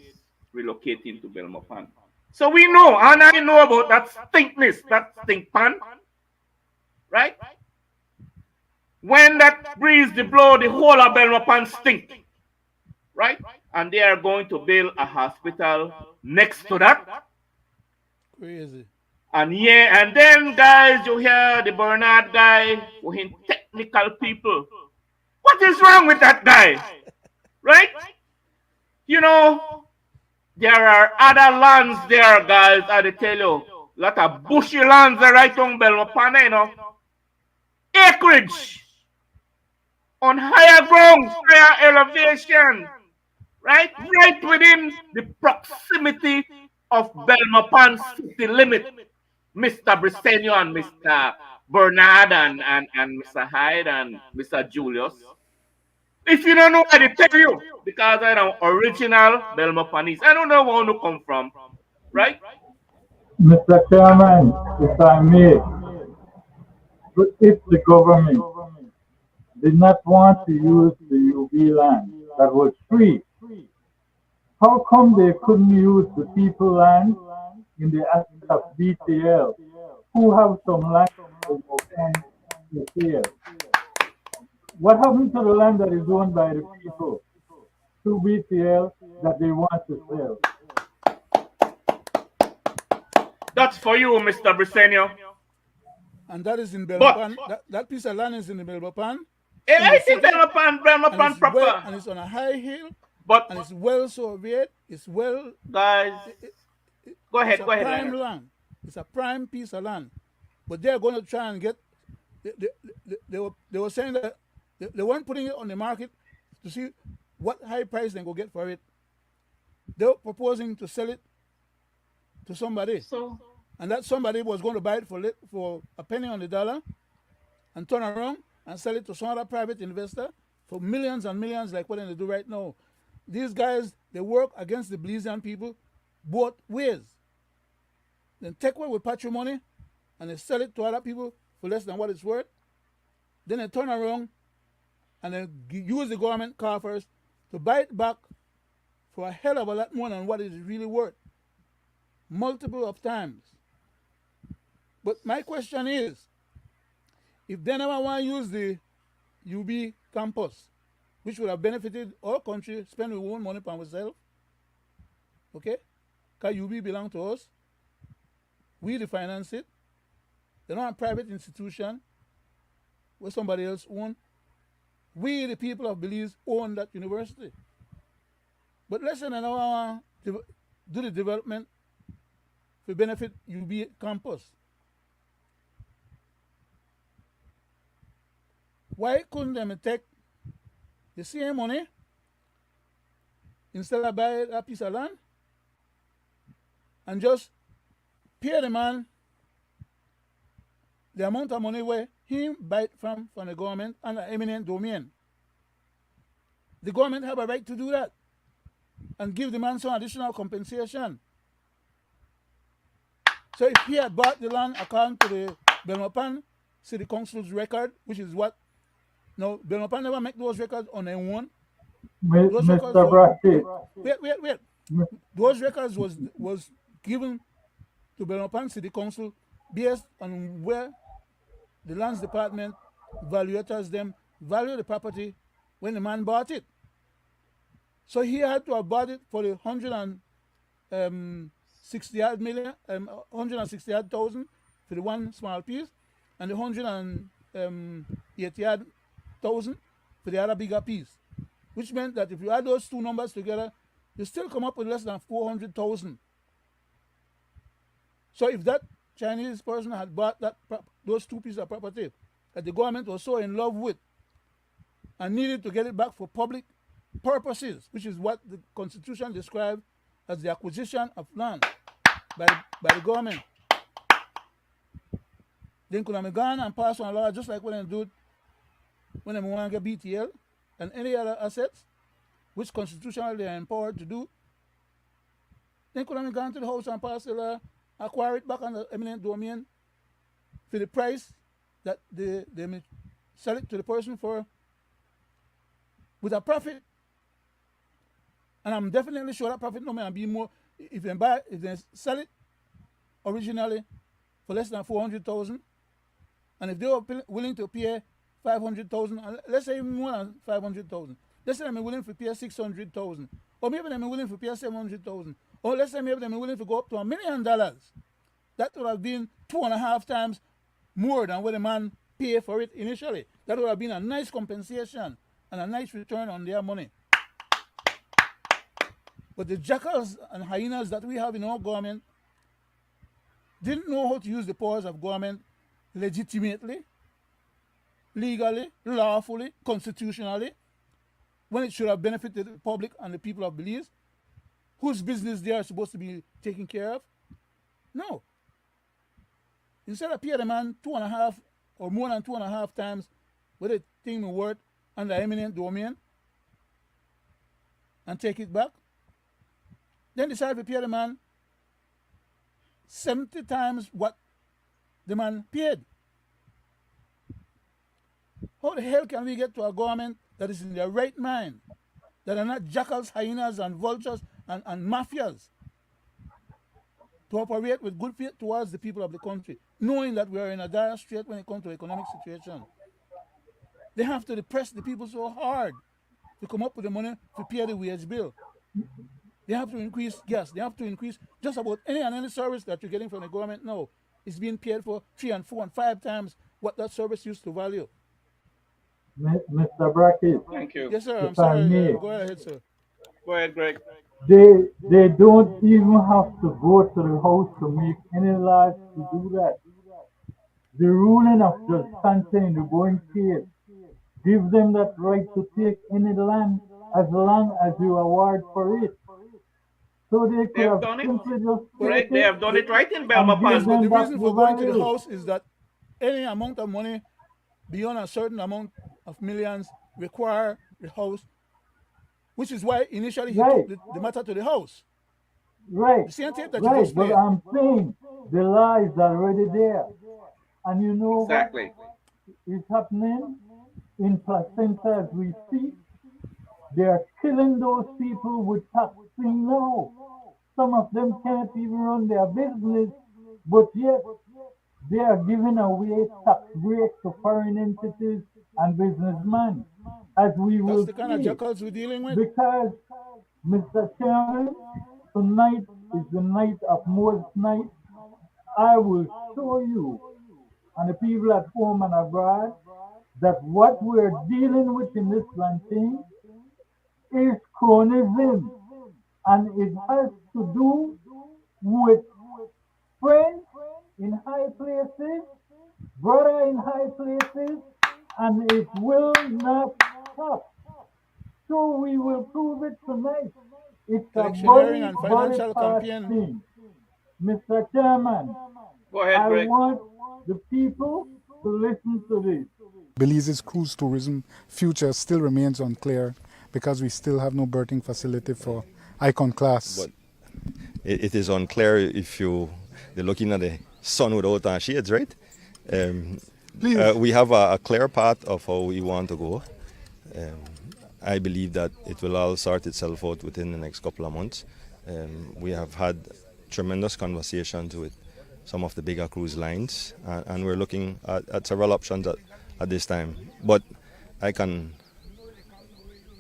relocating to Belmopan. So we know, and I know about that stinkness, that stink pan, right? When that breeze they blow, the whole of Belmopan stink, right? And they are going to build a hospital next to that. Crazy. And yeah, and then guys, you hear the Bernard guy, for him technical people. What is wrong with that guy? Right? You know, there are other lands there, guys, I tell you. A lot of bushy lands are right on Belmopan, you know. Acreage on higher ground, higher elevation, right? Right within the proximity of Belmopan city limit. Mr. Brisenio and Mr. Bernard and Mr. Hyde and Mr. Julius. If you don't know, I tell you, because I know original Belmopanese. I don't know where you come from, right? Mr. Chairman, if I may, but if the government did not want to use the UB land that was free, how come they couldn't use the people land in the asset of BTL, who have some land to sale? What happened to the land that is owned by the people to BTL that they want to sell? That's for you, Mr. Brisenio. And that is in Belmopan. That piece of land is in the Belmopan. It's in Belmopan proper. Well, and it's on a high hill. But and it's well surveyed. It's well. Guys, go ahead. It's a prime land. It's a prime piece of land. But they're going to try and get. They were saying that they weren't putting it on the market to see what high price they go get for it. They were proposing to sell it to somebody, So, and that somebody was going to buy it for a penny on the dollar and turn around and sell it to some other private investor for millions and millions, like what they do right now. These guys, they work against the Belizean people both ways. Then take away with patrimony and they sell it to other people for less than what it's worth. Then they turn around and they use the government coffers to buy it back for a hell of a lot more than what it is really worth. Multiple of times. But my question is, if they never want to use the UB campus, which would have benefited our country, spend our own money on ourselves, okay? Because UB belong to us. We finance it. They're not a private institution where somebody else own. We, the people of Belize, own that university. But let's say they never want to do the development to benefit UB campus. Why couldn't they take the same money instead of buy a piece of land and just pay the man the amount of money where he buy it from the government under eminent domain? The government have a right to do that and give the man some additional compensation. So if he had bought the land according to the Belmopan City Council's record, which is what, no, Belmopan never make those records on their own. Those records Mr. Brackett. wait. Those records was given to Belmopan City Council based on where the lands department valuators them value the property when the man bought it. So he had to have bought it for the 160 odd million, 160 odd thousand for the one small piece, and the 180 odd thousand for the other bigger piece. Which meant that if you add those two numbers together, you still come up with less than 400,000. So if that Chinese person had bought those two pieces of property that the government was so in love with and needed to get it back for public purposes, which is what the Constitution describes as the acquisition of land by the government, then could have gone and passed on a law just like when they do when they want to get BTL and any other assets, which constitutionally they are empowered to do. Then could have gone to the house and passed the law, acquire it back on the eminent domain for the price that they may sell it to the person for with a profit. And I'm definitely sure that profit no may be more if they sell it originally for less than 400,000, and if they were willing to pay 500,000, let's say even more than 500,000, let's say they're willing to pay 600,000, or maybe they're willing to pay 700,000, or let's say maybe they're willing to go up to $1 million. That would have been 2.5 times more than what the man paid for it initially. That would have been a nice compensation and a nice return on their money. But the jackals and hyenas that we have in our government didn't know how to use the powers of government legitimately, legally, lawfully, constitutionally, when it should have benefited the public and the people of Belize, whose business they are supposed to be taking care of. No. Instead of paying the man 2.5 or more than 2.5 times what the thing may worth under eminent domain and take it back, then decide to pay the man 70 times what the man paid. How the hell can we get to a government that is in their right mind, that are not jackals, hyenas, and vultures and mafias, to operate with good faith towards the people of the country, knowing that we are in a dire strait when it comes to economic situation? They have to depress the people so hard to come up with the money to pay the wage bill. They have to increase gas. They have to increase just about any service that you're getting from the government now. It's being paid for 3 and 4 and 5 times what that service used to value. Mr. Brackett. Thank you. Yes, sir. I'm If I sorry. may. Go ahead, sir. Go ahead, Greg. They don't even have to go to the house to make any laws to do that. The ruling of Judge Contain, the going case, gives them that right to take any land as long as you award for it. So they They could have have done it. simply just Correct. take They it have done it right in and Belmopan. give But the them back reason the for going to the value. house is that any amount of money beyond a certain amount of millions require the house, which is why initially he took Right, the matter to the house. right, The same tape that you right. just But played. I'm saying the law is already there. And you know what Exactly. is happening in Placenta as we speak? They are killing those people with taxing now. Some of them can't even run their business, but yet they are giving away tax breaks to foreign entities and businessmen, as we That's will the kind of see. jackals we're dealing with. Because, Mr. Chairman, tonight is the night of most nights. I will show you and the people at home and abroad that what we're dealing with in this plantain is chronism, and it has to do with friends in high places, brother in high places, and it will not stop. So we will prove it tonight. It's a Electioneering body and body financial pass campaign. thing. Mr. Chairman, Go ahead, I Greg. want the people to listen to this. Belize's cruise tourism future still remains unclear because we still have no berthing facility for Icon class. But it is unclear if they're looking at the sun without shades, right? Please. We have a clear path of how we want to go. Um, I believe that it will all sort itself out within the next couple of months. We have had tremendous conversations with some of the bigger cruise lines, and we're looking at several options at this time. But I can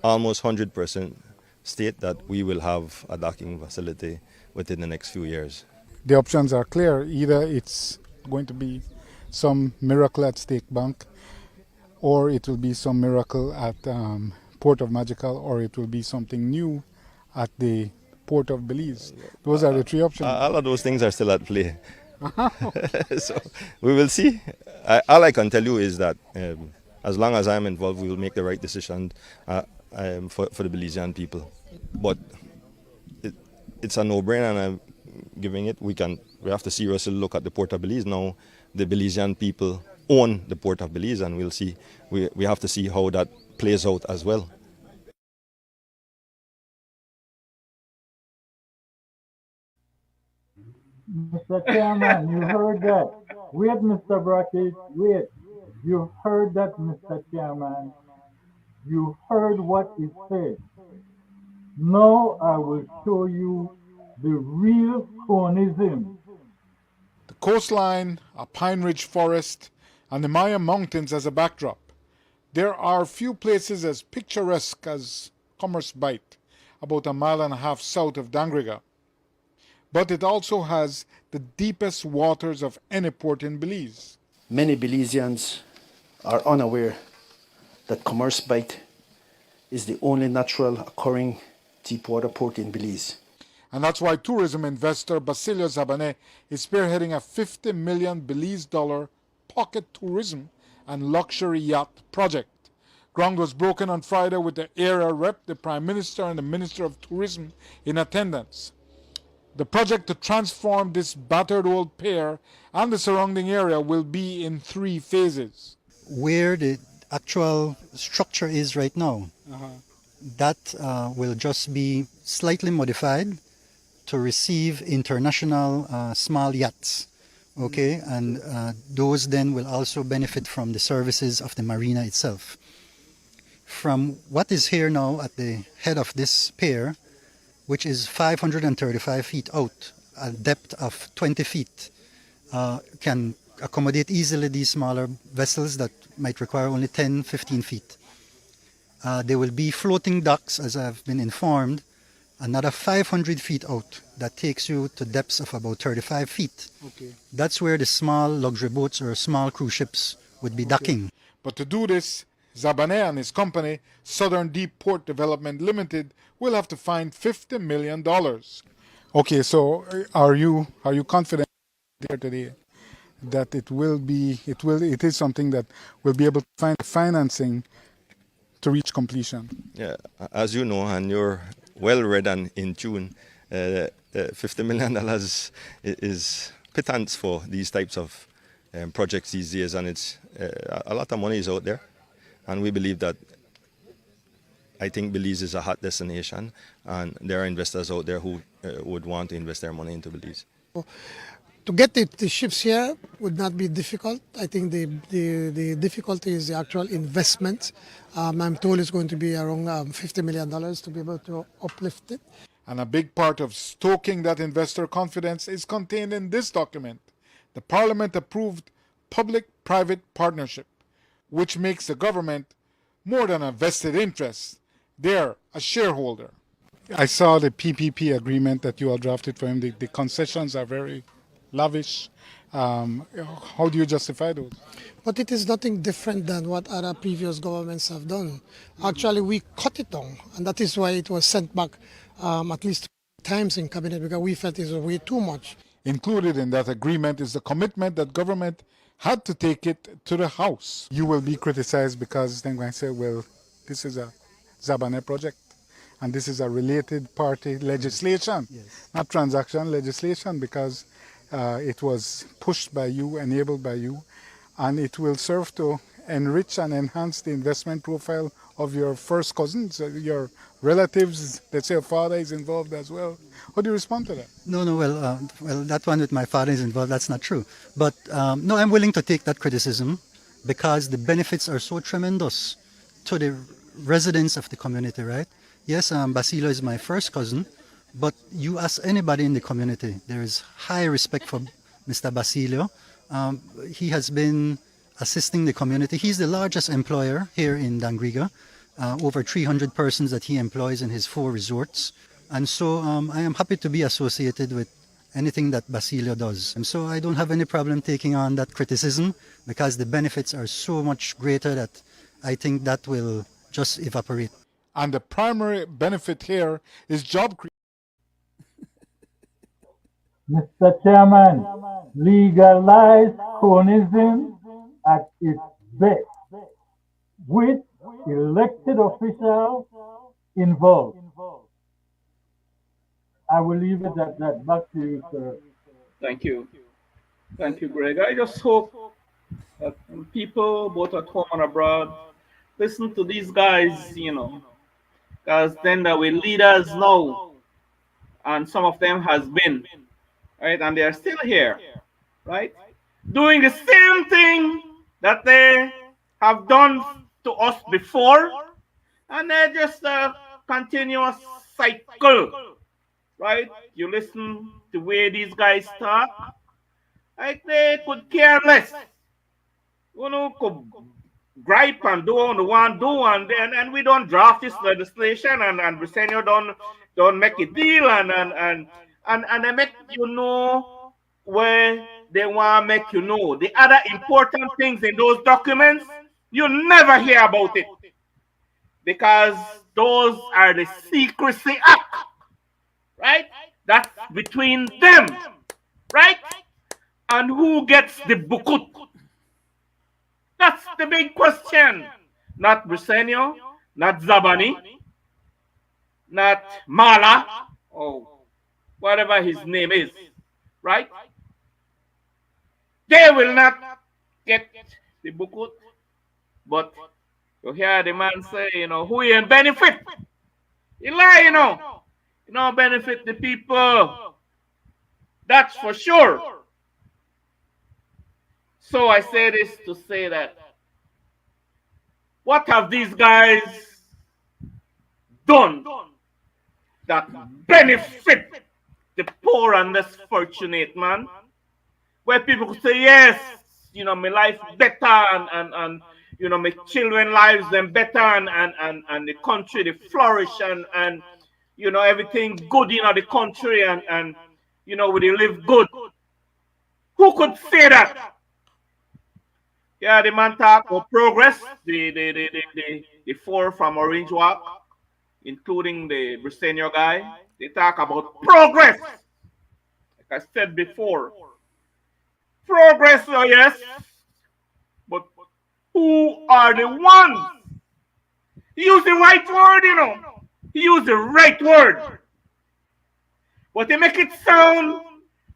almost 100% state that we will have a docking facility within the next few years. The options are clear. Either it's going to be some miracle at Stake Bank, or it will be some miracle at Port of Magical, or it will be something new at the Port of Belize. Those are the three options. All of those things are still at play. So we will see. All I can tell you is that as long as I'm involved, we will make the right decision for the Belizean people. But it's a no-brainer, and I'm giving it. We have to seriously look at the Port of Belize now. The Belizean people own the Port of Belize, and we'll see. We have to see how that plays out as well. Mr. Chairman, you heard that. Wait, Mr. Brackett, wait. You heard that, Mr. Chairman. You heard what he said. Now I will show you the real chronism. The coastline, a pine ridge forest, and the Maya Mountains as a backdrop. There are few places as picturesque as Commerce Bight, about a mile and a half south of Dangriga. But it also has the deepest waters of any port in Belize. Many Belizeans are unaware that Commerce Bight is the only natural occurring deepwater port in Belize. And that's why tourism investor Basilio Zabané is spearheading a $50 million Belize dollar pocket tourism and luxury yacht project. Ground was broken on Friday with the area rep, the Prime Minister, and the Minister of Tourism in attendance. The project to transform this battered old pier and the surrounding area will be in 3 phases. Where the actual structure is right now, that will just be slightly modified to receive international small yachts. Okay, and those then will also benefit from the services of the marina itself. From what is here now at the head of this pier, which is 535 feet out, a depth of 20 feet, can accommodate easily these smaller vessels that might require only 10, 15 feet. There will be floating docks, as I've been informed, another 500 feet out. That takes you to depths of about 35 feet. Okay. That's where the small luxury boats or small cruise ships would be docking. But to do this, Zabané and his company, Southern Deep Port Development Limited, will have to find $50 million. Okay, so are you confident here today that it is something that will be able to find financing to reach completion? Yeah, as you know, and you're well read and in tune, $50 million is pittance for these types of projects these days, and it's a lot of money is out there, and we believe that I think Belize is a hot destination, and there are investors out there who would want to invest their money into Belize. To get the ships here would not be difficult. I think the difficulty is the actual investment. I'm told it's going to be around $50 million to be able to uplift it. And a big part of stoking that investor confidence is contained in this document. The Parliament approved public-private partnership, which makes the government more than a vested interest. They're a shareholder. I saw the PPP agreement that you all drafted for him. The concessions are very lavish. How do you justify those? But it is nothing different than what other previous governments have done. Actually, we cut it down, and that is why it was sent back at least 2 times in cabinet, because we felt it was way too much. Included in that agreement is the commitment that government had to take it to the House. You will be criticized because then when I say, well, this is a Zabane project, and this is a related party legislation, Yes. not transaction legislation, because it was pushed by you, enabled by you, and it will serve to enrich and enhance the investment profile of your first cousins, your relatives. Let's say your father is involved as well. How do you respond to that? No, well, that one with my father is involved, that's not true. But no, I'm willing to take that criticism because the benefits are so tremendous to the residents of the community, right? Yes, Basilio is my first cousin, but you ask anybody in the community, there is high respect for Mr. Basilio. He has been assisting the community. He's the largest employer here in Dangriga, over 300 persons that he employs in his 4 resorts. And so I am happy to be associated with anything that Basilio does. And so I don't have any problem taking on that criticism because the benefits are so much greater that I think that will just evaporate. And the primary benefit here is job creation. Mr. Chairman, legalize conism at its best, with elected officials involved. I will leave it at that. Back to you, sir. Thank you. Thank you, Greg. I just hope that people, both at home and abroad, listen to these guys, because then they will lead us now. And some of them has been, right? And they are still here, right? Doing the same thing that they have done to us before. And they're just a continuous cycle, right? You listen to the way these guys talk, like they could care less. Could gripe and do what they want do, and we don't draft this legislation, and Briseño don't make a deal, and they make where they want to make The other important things in those documents, you never hear about it, because those are the Secrecy Act, right? That's between them, right? And who gets the bukut? That's the big question. Not Briseño, not Zabani, not Mala, or whatever his name is, right? They will not get the bukut. But you hear the man say, who you benefit? You lie, You don't benefit the people. That's for sure. So I say this to say that what have these guys done that benefit the poor and less fortunate, man? Where people could say, yes, my life better, and my children lives them better, and the country they flourish, and everything good in the country, and we live good. Who could say that? Yeah, the man talk about progress. The 4 from Orange Walk, including the Briseño guy, they talk about progress. Like I said before, progress, oh yes, but who are the ones? He used the right word, He used the right word. But they make it sound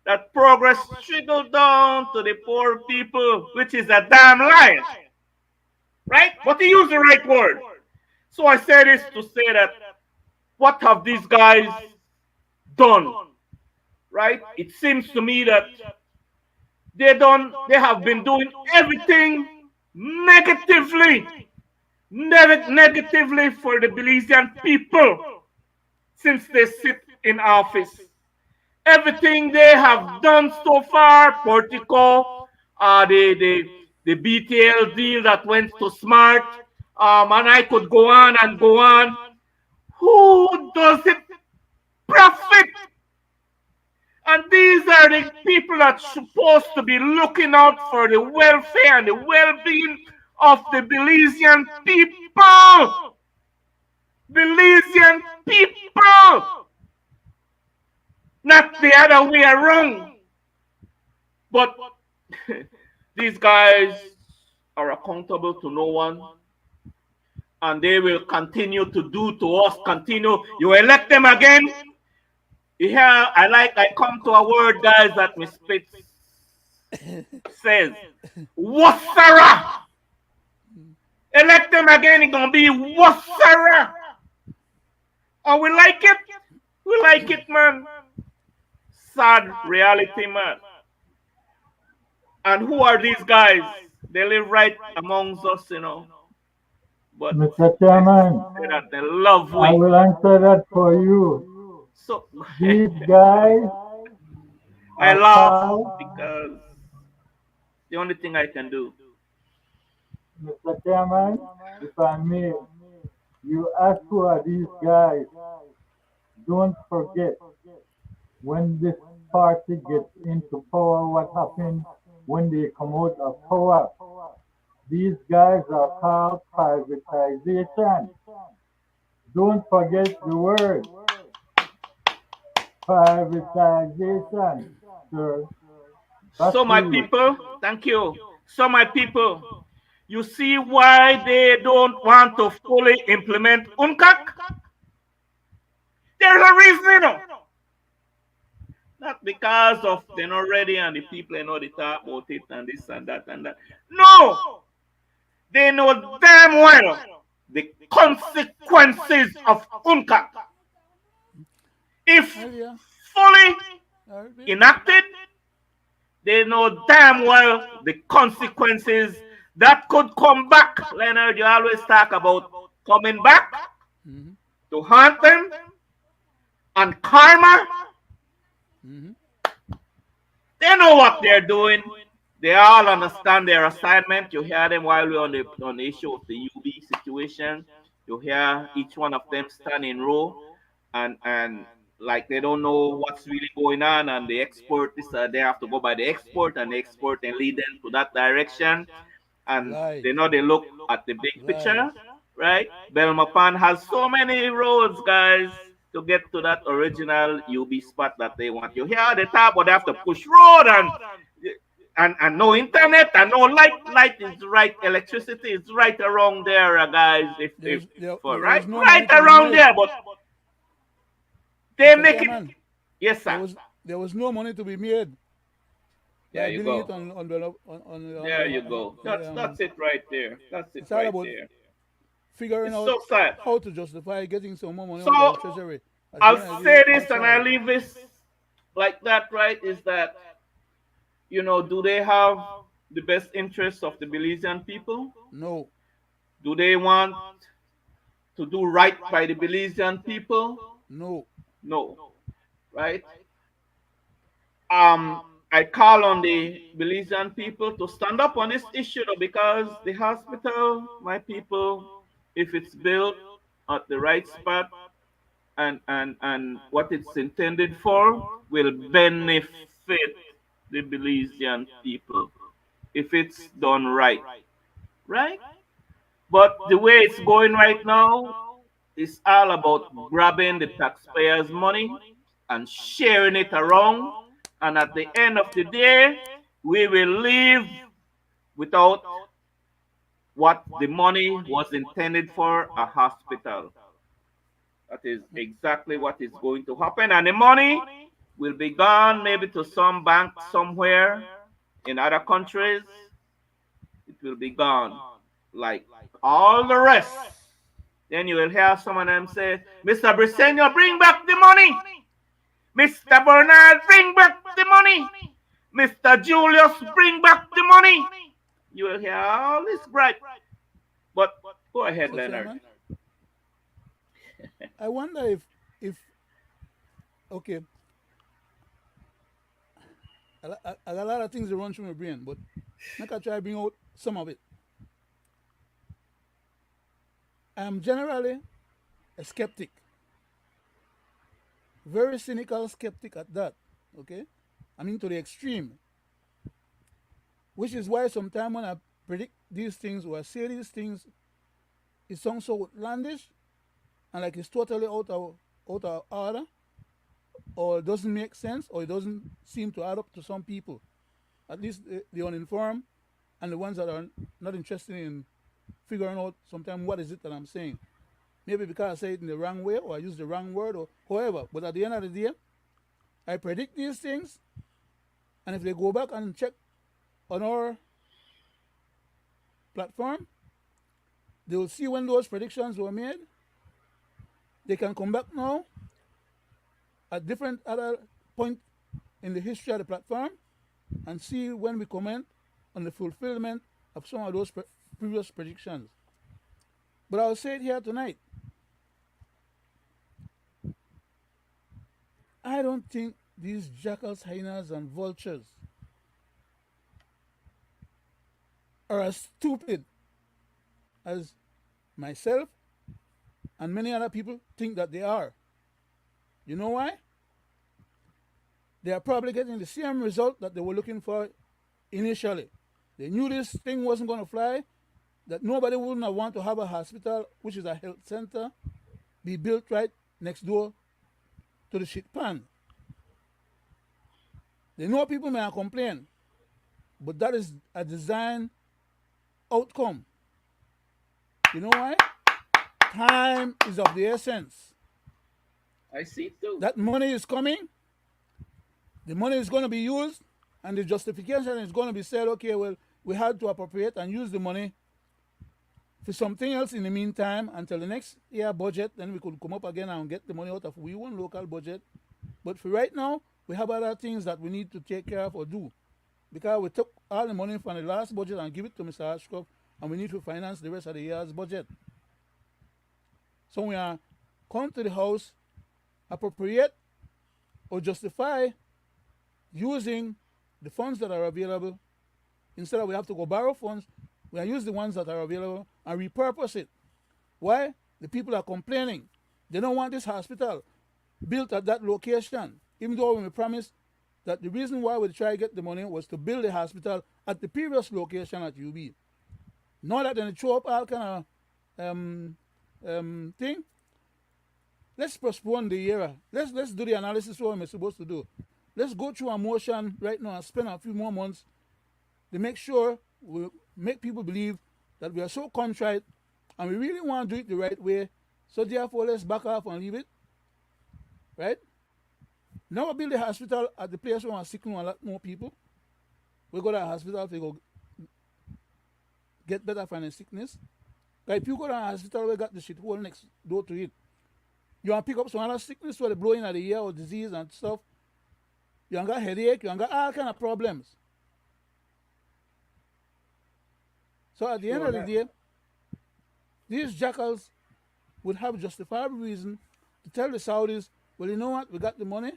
that progress trickled down to the poor people, which is a damn lie. Right? But he used the right word. So I say this to say that what have these guys done? Right? It seems to me that they have been doing everything negatively, negatively for the Belizean people since they sit in office. Everything they have done so far, Portico, the BTL deal that went to Smart, and I could go on and go on. Who does it profit? And these are the people that's supposed to be looking out for the welfare and the well-being of the Belizean people. Belizean people. Not the other way around. But these guys are accountable to no one. And they will continue to do to us, continue. You elect them again. Yeah, I come to a word, guys, that Miss Spitz says. Wassara. Elect them again, it's gonna be Wassara. And we like it. We like it, man. Sad reality, man. And who are these guys? They live right amongst us, you know. But Mr. Chairman, say that they love I we. will answer that for you. So These guys I are laugh called, because the only thing I can do. Mr. Chairman, if I may, you ask who are these guys. Don't forget, when this party gets into power, what happened when they come out of power? These guys are called privatization. Don't forget the word privatization, sir. So my people, thank you. So my people, you see why they don't want to fully implement UNCAC? There's a reason, you know. Not because of they're not ready and the people they know they talk about it and this and that and that. No! They know damn well the consequences of UNCAC. If fully enacted, they know damn well the consequences that could come back. Leonard, you always talk about coming back to haunt them and karma. They know what they're doing. They all understand their assignment. You hear them while we're on the issue of the UB situation. You hear each one of them stand in row and like they don't know what's really going on, and the expert this they have to go by the expert, and the expert and lead them to that direction. And they know they look at the big picture, right? Belmopan has so many roads, guys, to get to that original UB spot that they want. You hear the top, but they have to push road and no internet and no light. Light is right, electricity is right around there, guys. Right around there, but they make it. Yes, sir. There was no money to be made. There you go. There you go. That's it right there. That's it right there. Figuring out how to justify getting some more money from the treasury. I'll say this and I leave this like that, right? Is that, you know, do they have the best interests of the Belizean people? No. Do they want to do right by the Belizean people? No. No. Right? I call on the Belizean people to stand up on this issue because the hospital, my people, if it's built at the right spot and what it's intended for, will benefit the Belizean people if it's done right. Right? But the way it's going right now is all about grabbing the taxpayers' money and sharing it around. And at the end of the day, we will leave without what the money was intended for, a hospital. That is exactly what is going to happen. And the money will be gone maybe to some bank somewhere in other countries. It will be gone like all the rest. Then you will hear some of them say, Mr. Briseño, bring back the money. Mr. Bernard, bring back the money. Mr. Julius, bring back the money. You will hear all this gripe. But go ahead, So, Leonard. Chairman, I wonder if okay, I got a lot of things that run through my brain, but I can try to bring out some of it. I am generally a skeptic, very cynical skeptic at that. Okay, I mean to the extreme, which is why sometimes when I predict these things or I say these things, it sounds so outlandish and like it's totally out of order, or it doesn't make sense, or it doesn't seem to add up to some people, at least the uninformed and the ones that are not interested in figuring out sometimes what is it that I'm saying. Maybe because I say it in the wrong way or I use the wrong word or however. But at the end of the day, I predict these things, and if they go back and check on our platform, they will see when those predictions were made. They can come back now at different other point in the history of the platform and see when we comment on the fulfillment of some of those previous predictions. But I'll say it here tonight. I don't think these jackals, hyenas, and vultures are as stupid as myself and many other people think that they are. You know why? They are probably getting the same result that they were looking for initially. They knew this thing wasn't going to fly, that nobody wouldn't have want to have a hospital, which is a health center, be built right next door to the shit pan. They know people may complain, but that is a design outcome. You know why? Time is of the essence. I see it too. That money is coming, the money is going to be used, and the justification is going to be said, okay, well, we had to appropriate and use the money for something else in the meantime until the next year budget, then we could come up again and get the money out of we one local budget. But for right now, we have other things that we need to take care of or do. Because we took all the money from the last budget and give it to Mr. Ashcroft, and we need to finance the rest of the year's budget. So we are come to the house, appropriate or justify using the funds that are available. Instead of we have to go borrow funds, we are use the ones that are available and repurpose it. Why? The people are complaining. They don't want this hospital built at that location, even though we promised that the reason why we try to get the money was to build a hospital at the previous location at UB. Not that they throw up all kind of thing. Let's postpone the era. Let's do the analysis what we're supposed to do. Let's go through a motion right now and spend a few more months to make sure we make people believe that we are so contrite and we really want to do it the right way. So therefore, let's back off and leave it. Right? Now we build a hospital at the place where we're sick a lot more people. We go to a hospital to go get better from the sickness. Like if you go to a hospital, we got the shit hole next door to it. You want to pick up some other sickness where they blow in at the ear or disease and stuff. You want got headache, you want got all kind of problems. So at the end of the day, these jackals would have justifiable reason to tell the Saudis, well, you know what, we got the money.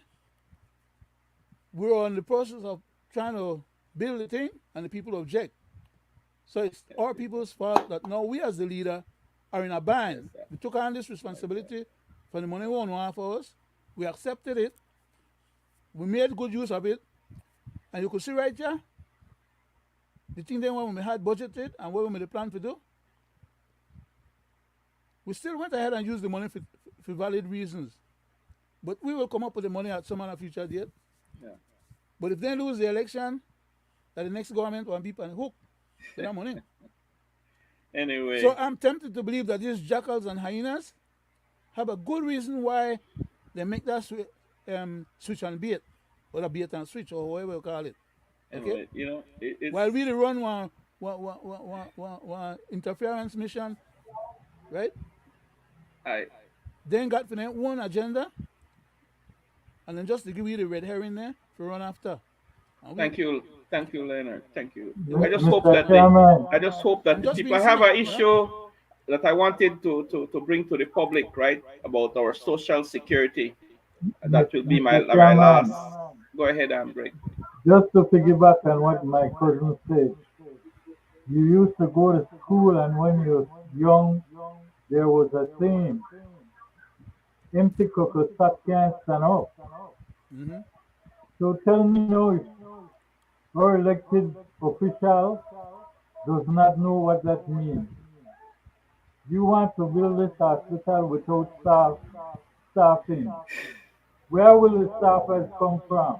We're in the process of trying to build the thing, and the people object. So it's our people's fault that now we as the leader are in a bind. We took on this responsibility for the money we want for us. We accepted it. We made good use of it. And you could see right here, the thing then when we had budgeted and what we made the plan to do, we still went ahead and used the money for valid reasons. But we will come up with the money at some other future date. Yeah. But if they lose the election, that the next government will be on the hook with that money. Anyway. So I'm tempted to believe that these jackals and hyenas have a good reason why they make that switch and bait, or a bait and switch, or whatever you call it. Okay? Anyway, it's While we run one interference mission, right? I Then got for them one agenda, and then just to give you the red herring there for run after. And thank you, Leonard. Thank you. I just hope Mr. that Chairman, I'm the just people being have cynic, an issue that I wanted to bring to the public, right, about our social security. That will be Mr. my Chairman, last. Go ahead, Greg. just to piggyback on what my cousin said, you used to go to school and when you were young, there was a saying, empty cocoa can't stand up. Mm-hmm. So tell me now if our elected official does not know what that means. You want to build this hospital without staffing. Where will the staffers come from?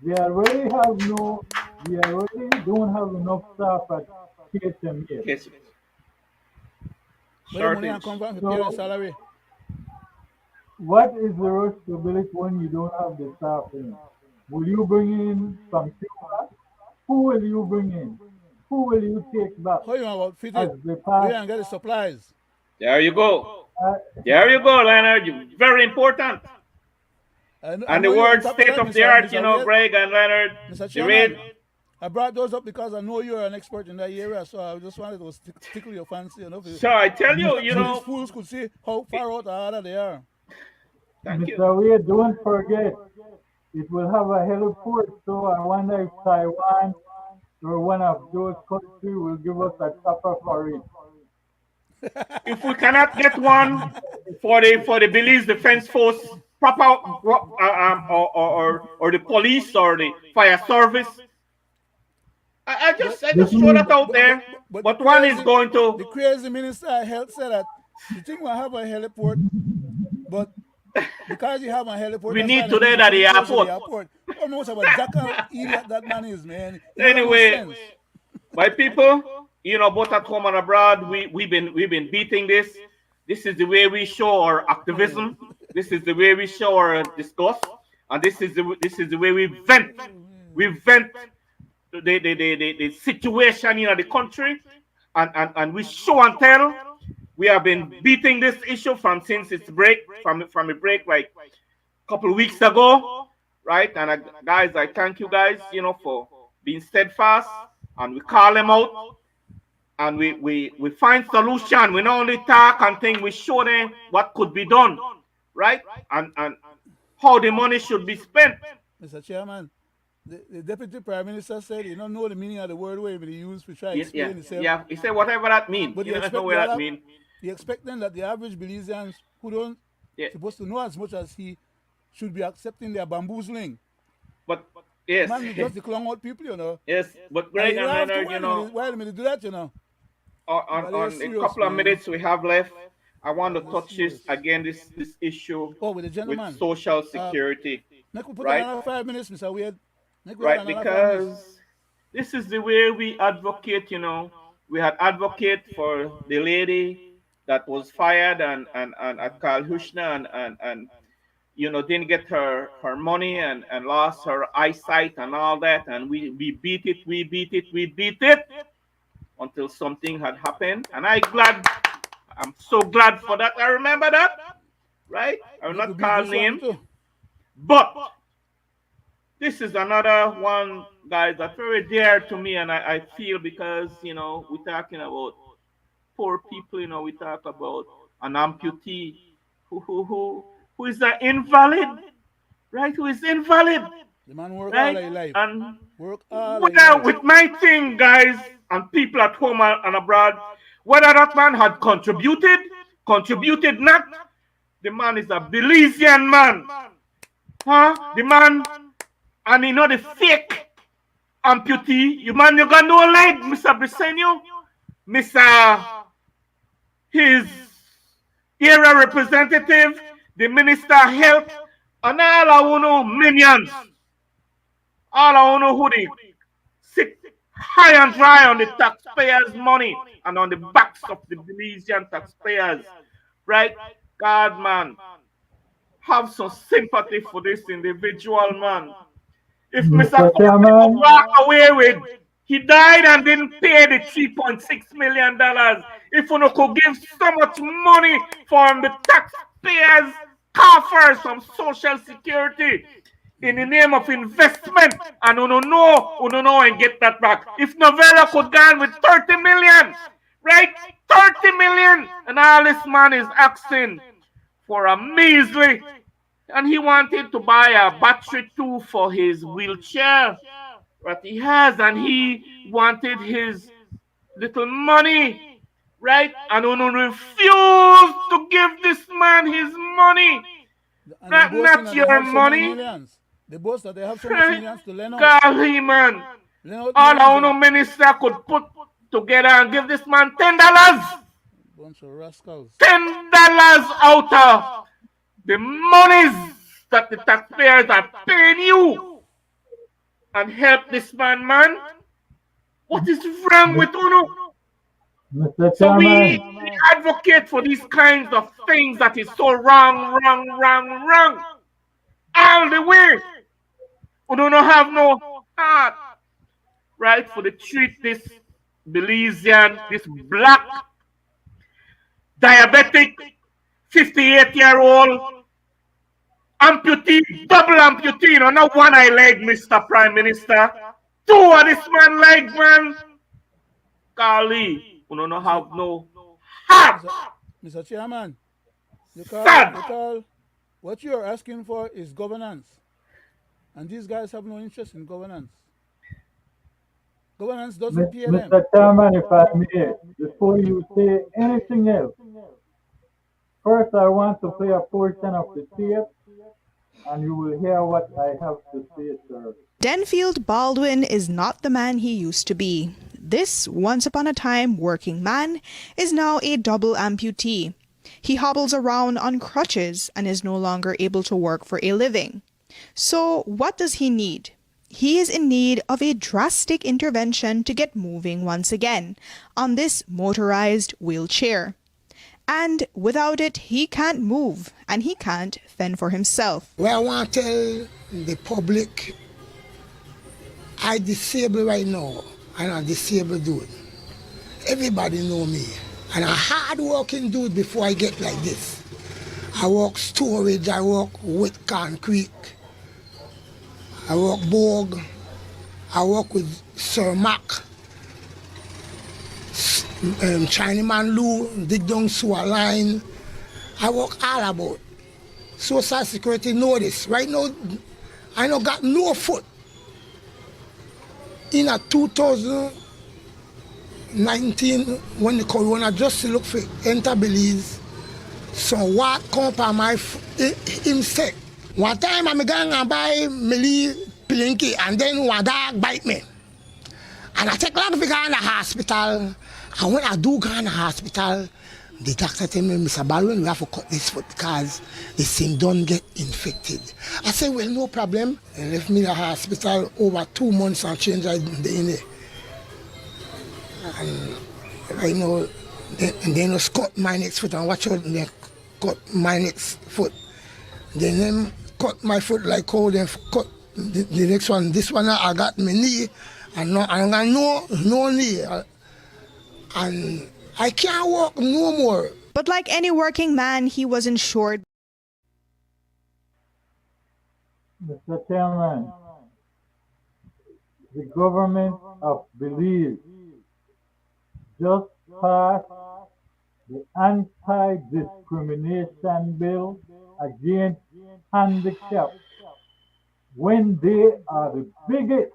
We already have no, we already don't have enough staff at KHMA. Yes. But the money Shortage. come from the parents' So salary. what is the rush to build it when you don't have the staffing? Will you bring in from Cuba? Who will you bring in? Who will you take back How you about fit as it? the We past? ain't get the supplies. There you go. Uh, There you go, Leonard. Very important. I And the know you on word top of state that, of the Mr. art, Mr. Wade. Greg and Leonard, Mr. the rate. Chairman, I brought those up because I know you're an expert in that area, so I just wanted to tickle your fancy, So I tell you, so these fools could see how far out or they are. thank you. Mr. Wade, don't forget, it will have a heliport, so I wonder if Taiwan or one of those countries will give us a chopper for it. If we cannot get one for the Belize Defense Force proper or the police or the fire service, But I This just throw means that out there. but But one is going the to. crazy minister of health said that the thing will have a heliport, but because you have a heliport, We that's why need they to need there to at come the close to the airport. airport. I don't know what about jackal idiot that man is, man. He don't have no Anyway, sense. my people, both at home and abroad, we've been beating this. This is the way we show our activism. This is the way we show our disgust, and this is the way we vent. We vent the situation in the country, and we show and tell. We have been beating this issue from since its break, from a break like a couple of weeks ago, right? And guys, I thank you guys, for being steadfast, and we call them out, and we find solution. We not only talk and think, we show them what could be done, right? And how the money should be spent. Mr. Chairman, the Deputy Prime Minister said he don't know the meaning of the word where he used to try to Yeah, yeah, explain himself. yeah. He said whatever that means. But You you don't know expect what the that other, means. you expecting that the average Belizeans who don't Yeah, supposed to know as much as he should be accepting their bamboozling. but The yes, man is just the clung out people, yes. But And Greg you and have to Leonard, wait a minute, do that, on But they're a serious, couple of man. minutes we have left, I want to They're touch this serious. again. This issue Oh, with the with gentleman. social Uh, security, Make we put right? another 5 minutes, Mr. Wade. Make we add Right, another 5 minutes. because this is the way we advocate. We had advocate for the lady that was fired and at Carl Hushner and didn't get her money and lost her eyesight and all that, and we beat it, we beat it until something had happened, and I'm so glad for that. I remember that, right? I will Make we not beat call this one name, too. but this is another one, guys, that's very dear to me, and I feel because we're talking about poor people. We talk about an amputee who is an invalid, right? Who is invalid, The man work all right? of his life. And Work all of his whether life. with my thing, guys, and people at home and abroad, whether that man had contributed not, the man is a Belizean man, huh? The man, and the fake amputee, you got no leg, Mr. Brisenio, Mr. His area representative, the minister of health, and all I know minions, all I know who they sit high and dry on the taxpayers' money and on the backs of the Belizean taxpayers, right? God, man, have some sympathy for this individual, man. If Mr. Mr. Costello Chairman, walk away with, he died and didn't pay the $3.6 million. If you could give so much money from the taxpayers' coffers from Social Security in the name of investment, and know and get that back. If Novella could go on with 30 million, right? 30 million, and all this man is asking for a measly, and he wanted to buy a battery too for his wheelchair that he has, and he wanted his little money, right? And Uno refused to give this man his money. And they're boasting Not that they your have so many money. millions. They boast that they have so much Right? millions to Leonard. Golly, man. Leonard All millions our minister could put together and give this man $10. bunch of rascals. $10 out of the monies that the taxpayers are paying you, and help this man. What is wrong with Uno? Mr. So we Chairman, advocate for these kinds of things that is so wrong. All the way. We don't have no heart, right, for the treat this Belizean, this black, diabetic, 58-year-old amputee, double amputee, not one eye leg, Mr. Prime Minister. Two of this man leg, man. Golly, we don't have no heart. Mr. Chairman, Sad. what you are asking for is governance. And these guys have no interest in governance. Governance doesn't pay them. Mr. Chairman, if I may, before you say anything else, first I want to play a portion of the tape, and you will hear what I have to say, sir. Denfield Baldwin is not the man he used to be. This once upon a time working man is now a double amputee. He hobbles around on crutches and is no longer able to work for a living. So what does he need? He is in need of a drastic intervention to get moving once again on this motorized wheelchair. And without it, he can't move and he can't fend for himself. Well, I want to tell the public, I disabled right now. I'm a disabled dude. Everybody know me. And a hard-working dude before I get like this. I work storage, I work with concrete, I work Borg, I work with Sir Mac, Chinaman Lou, dig down sewer line. I work all about. Social Security know this. Right now, I don't got no foot. In a 2019, when the corona just look for enter Belize, so what come on my him say. One time I'm going to buy me Pilinki and then one dog bite me. And I take long to go in the hospital. And when I do go in the hospital, the doctor tell me, Mr. Baldwin, we have to cut this foot because the thing don't get infected. I say, well, no problem. They left me in the hospital over 2 months and changed the DNA. And right now, they just cut my next foot and watch out, they cut my next foot. Then them cut my foot like how they cut the next one. This one I got my knee, and no, I got no knee. And I can't walk no more. But like any working man, he was insured. Mr. Chairman, the government of Belize just passed the anti-discrimination bill against handicapped when they are the biggest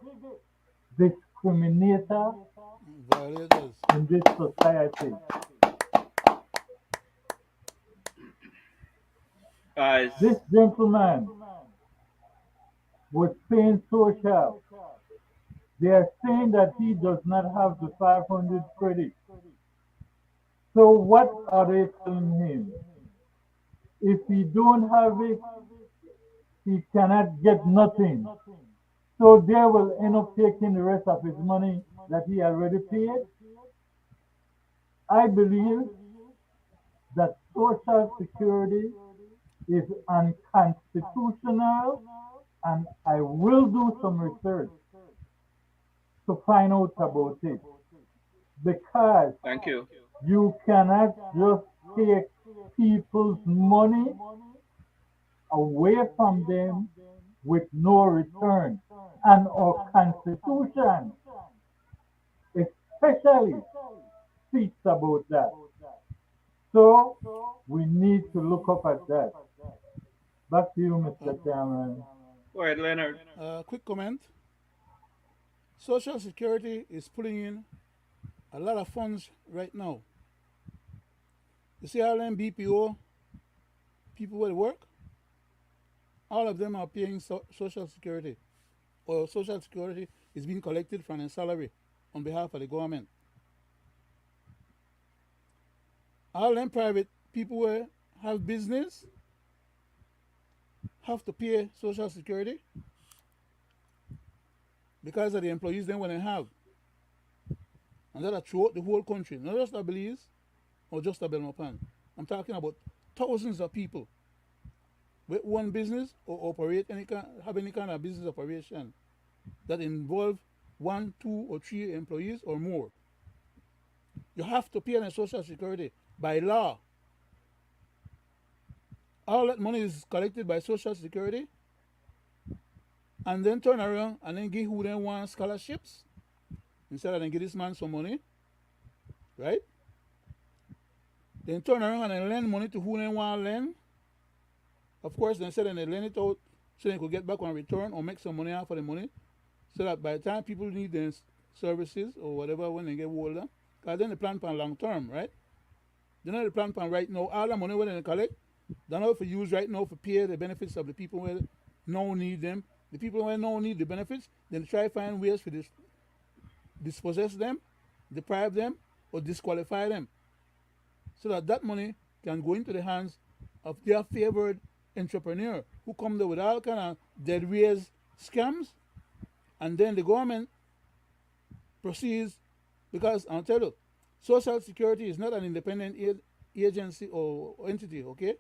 discriminator in this society. Guys, This gentleman was paying social. They are saying that he does not have the 500 credits. So what are they telling him? If he don't have it, he cannot get nothing. So they will end up taking the rest of his money that he already paid. I believe that Social Security is unconstitutional, and I will do some research to find out about it because Thank you. you cannot just take people's money away from them with no return. And our constitution especially speaks about that. So we need to look up at that. Back to you, Mr. Chairman. Go ahead, Leonard. Quick comment. Social Security is pulling in a lot of funds right now. You see all them BPO people where they work, all of them are paying Social Security, or Social Security is being collected from their salary on behalf of the government. All them private people where have business have to pay Social Security because of the employees then when they have. And that are throughout the whole country, not just a Belize or just a Belmopan. I'm talking about thousands of people with one business or operate have any kind of business operation that involve one, two, or three employees or more. You have to pay on Social Security by law. All that money is collected by Social Security and then turn around and then give who they want scholarships instead of then give this man some money, right? Then turn around and then lend money to who they want to lend. Of course, then say they lend it out so they could get back on return or make some money out of the money so that by the time people need their services or whatever when they get older, because then they plan for long term, right? They know the plan for right now, all the money when they collect, they know if you use right now for pay the benefits of the people who no need them. The people who no need the benefits, then try to find ways to dispossess them, deprive them, or disqualify them. So that that money can go into the hands of their favored entrepreneur who come there with all kind of dead raise scams, and then the government proceeds because I'll tell you, Social Security is not an independent agency or entity, okay?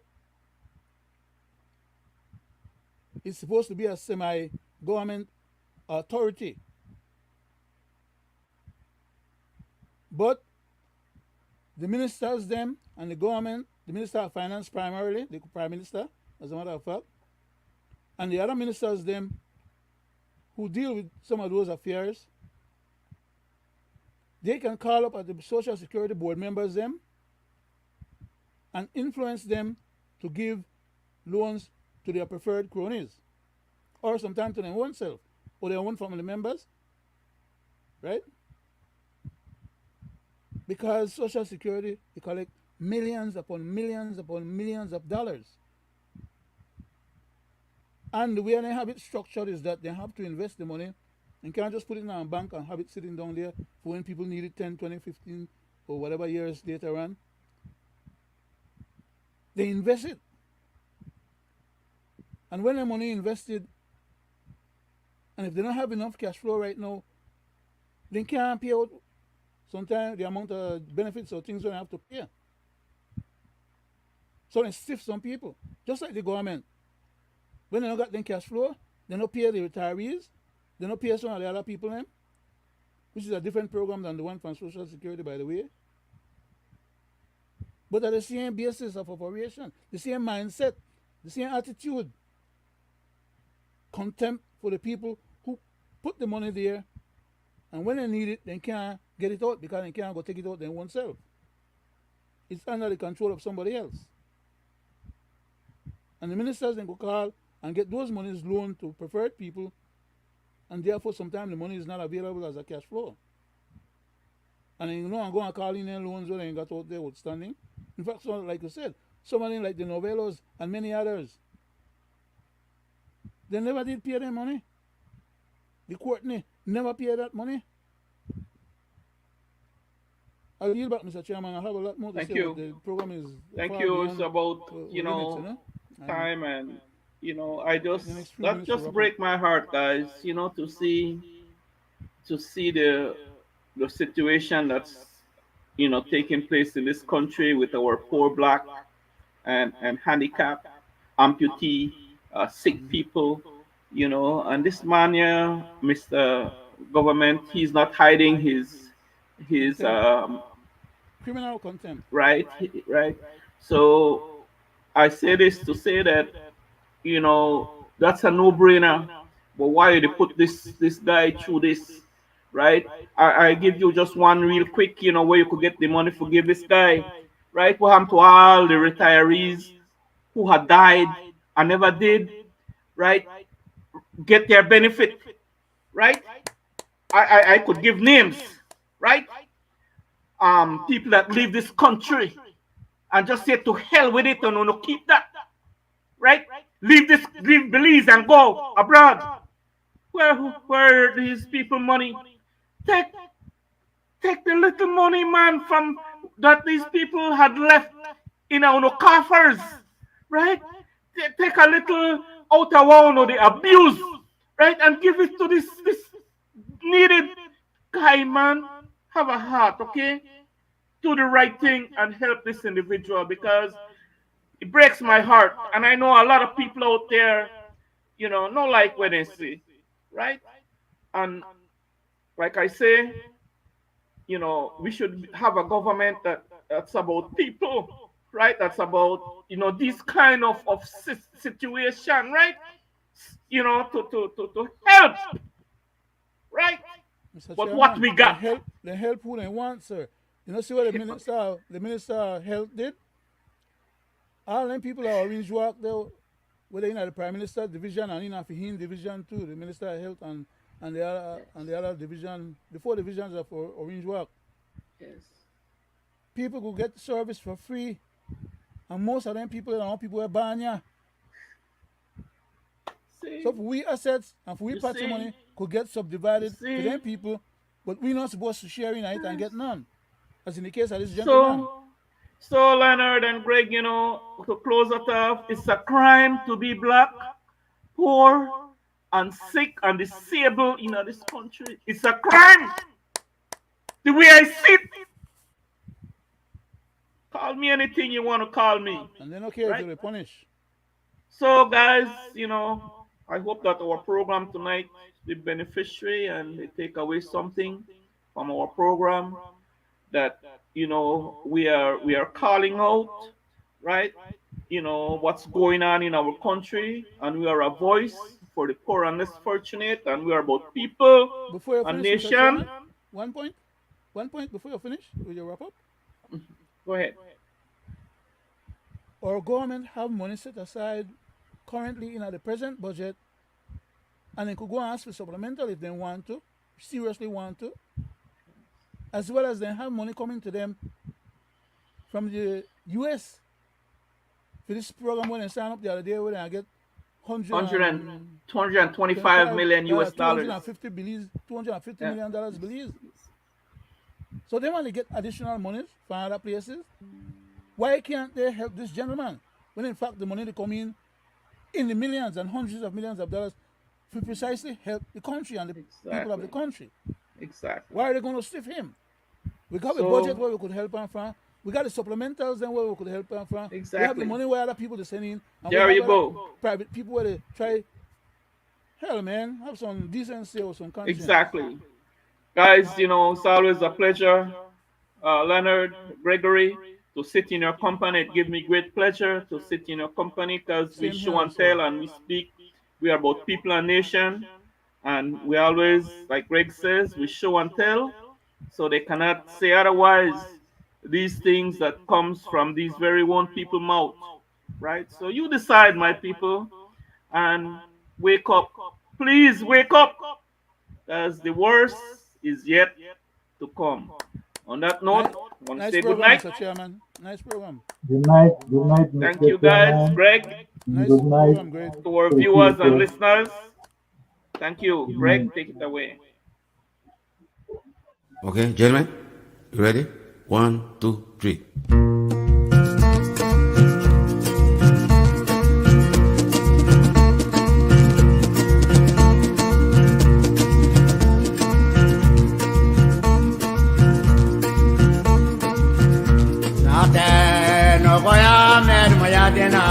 It's supposed to be a semi-government authority. But the ministers, them, and the government, the Minister of Finance primarily, the Prime Minister, as a matter of fact, and the other ministers, them, who deal with some of those affairs, they can call up at the Social Security Board members, them, and influence them to give loans to their preferred cronies, or sometimes to their own self, or their own family members, right? Because Social Security, they collect millions upon millions upon millions of dollars. And the way they have it structured is that they have to invest the money and can't just put it in a bank and have it sitting down there for when people need it 10, 20, 15, or whatever years later on. They invest it. And when the money invested, and if they don't have enough cash flow right now, they can't pay out sometimes the amount of benefits or things they have to pay. So they stiff some people, just like the government. When they don't got them cash flow, they don't pay the retirees, they don't pay some of the other people, them, which is a different program than the one from Social Security, by the way. But at the same basis of operation, the same mindset, the same attitude, contempt for the people who put the money there, and when they need it, they can't get it out because they can't go take it out their own self. It's under the control of somebody else. And the ministers then go call and get those monies loaned to preferred people, and therefore sometimes the money is not available as a cash flow. And then, I'm going to call in their loans when they got out there outstanding. In fact, so, like you said, somebody like the Novellos and many others, they never did pay their money. The Courtney never paid that money. I'll yield back, Mr. Chairman. I have a lot more to Thank say, you. but the program is Thank far you. It's beyond about limits. time, and I just The next few that minutes to just wrap up. break my heart, guys. To see the situation that's taking place in this country with our poor black and handicap. amputee, sick people, and this man here, Mr. Government, he's not hiding his Contempt. Criminal contempt. right, right. So I say this to say that that's a no-brainer. But why they put this guy through this, right? I give you just one real quick, where you could get the money for give this guy, right? What happened to all the retirees who had died and never did, right? Get their benefit, right? I could give names, right? People that leave this country and just say to hell with it and no keep that, right? Leave Belize and go abroad. Where are these people money? Take the little money, man, from that these people had left in our coffers, right? Take a little out of one of the abuse, right, and give it to this needed guy, man. Have a heart, okay? Do the right thing and help this individual because it breaks my heart. And I know a lot of people out there, not like what they see, right? And like I say, we should have a government that's about people, right? That's about, this kind of situation, right? To help, right? Mr. But Chairman, what we got? They help who they want, sir. See what the minister of health did? All them people are orange work there, whether in the Prime Minister division and in the division too, the Minister of Health and the other division, the 4 divisions are for orange work. Yes. People could get service for free, and most of them people are banya. So if we assets and if we party money could get subdivided to them people, but we're not supposed to share in it and get none, as in the case of this gentleman. So Leonard and Greg, to close it off, it's a crime to be black, poor, and sick and disabled in this country. It's a crime. The way I see it. Call me anything you want to call me. And then okay, right? They punish. So guys, I hope that our program tonight be beneficiary and they take away something from our program that we are calling out, right? What's going on in our country, and we are a voice for the poor and less fortunate, and we are about people and nation. One point before you finish, will you wrap up? Go ahead. Our government have money set aside currently in the present budget, and they could go and ask for supplemental if they want to, seriously want to, as well as they have money coming to them from the US for this program when they sign up the other day where they get 225 million US dollars. 250 million dollars Belize. So they want to get additional money from other places. Why can't they help this gentleman when in fact the money they come in the millions and hundreds of millions of dollars to precisely help the country and the people of the country? Exactly. Why are they going to stiff him? We got a budget where we could help him from. We got the supplementals then where we could help him from. Exactly. We have the money where other people to send in. And there you go. Private people where they try. Hell, man, have some decency or some conscience. Exactly. Guys, it's always a pleasure, Leonard, Gregory, to sit in your company. It gives me great pleasure to sit in your company because we show and tell and we speak. We are about people and nation. And we always, like Greg says, we show and tell. So they cannot say otherwise. These things that comes from these very one people mouth, right? So you decide, my people, and wake up. Please wake up, as the worst is yet to come. On that note, I want to say good night. Mr. Chairman. Nice program. Good night. Good night, Mr. Thank you, guys. Greg. Nice good night. program, Greg. To our viewers and listeners, thank you. Greg, take it away. Okay, gentlemen, you ready? 1, 2, 3. Nate no goya mer moya dena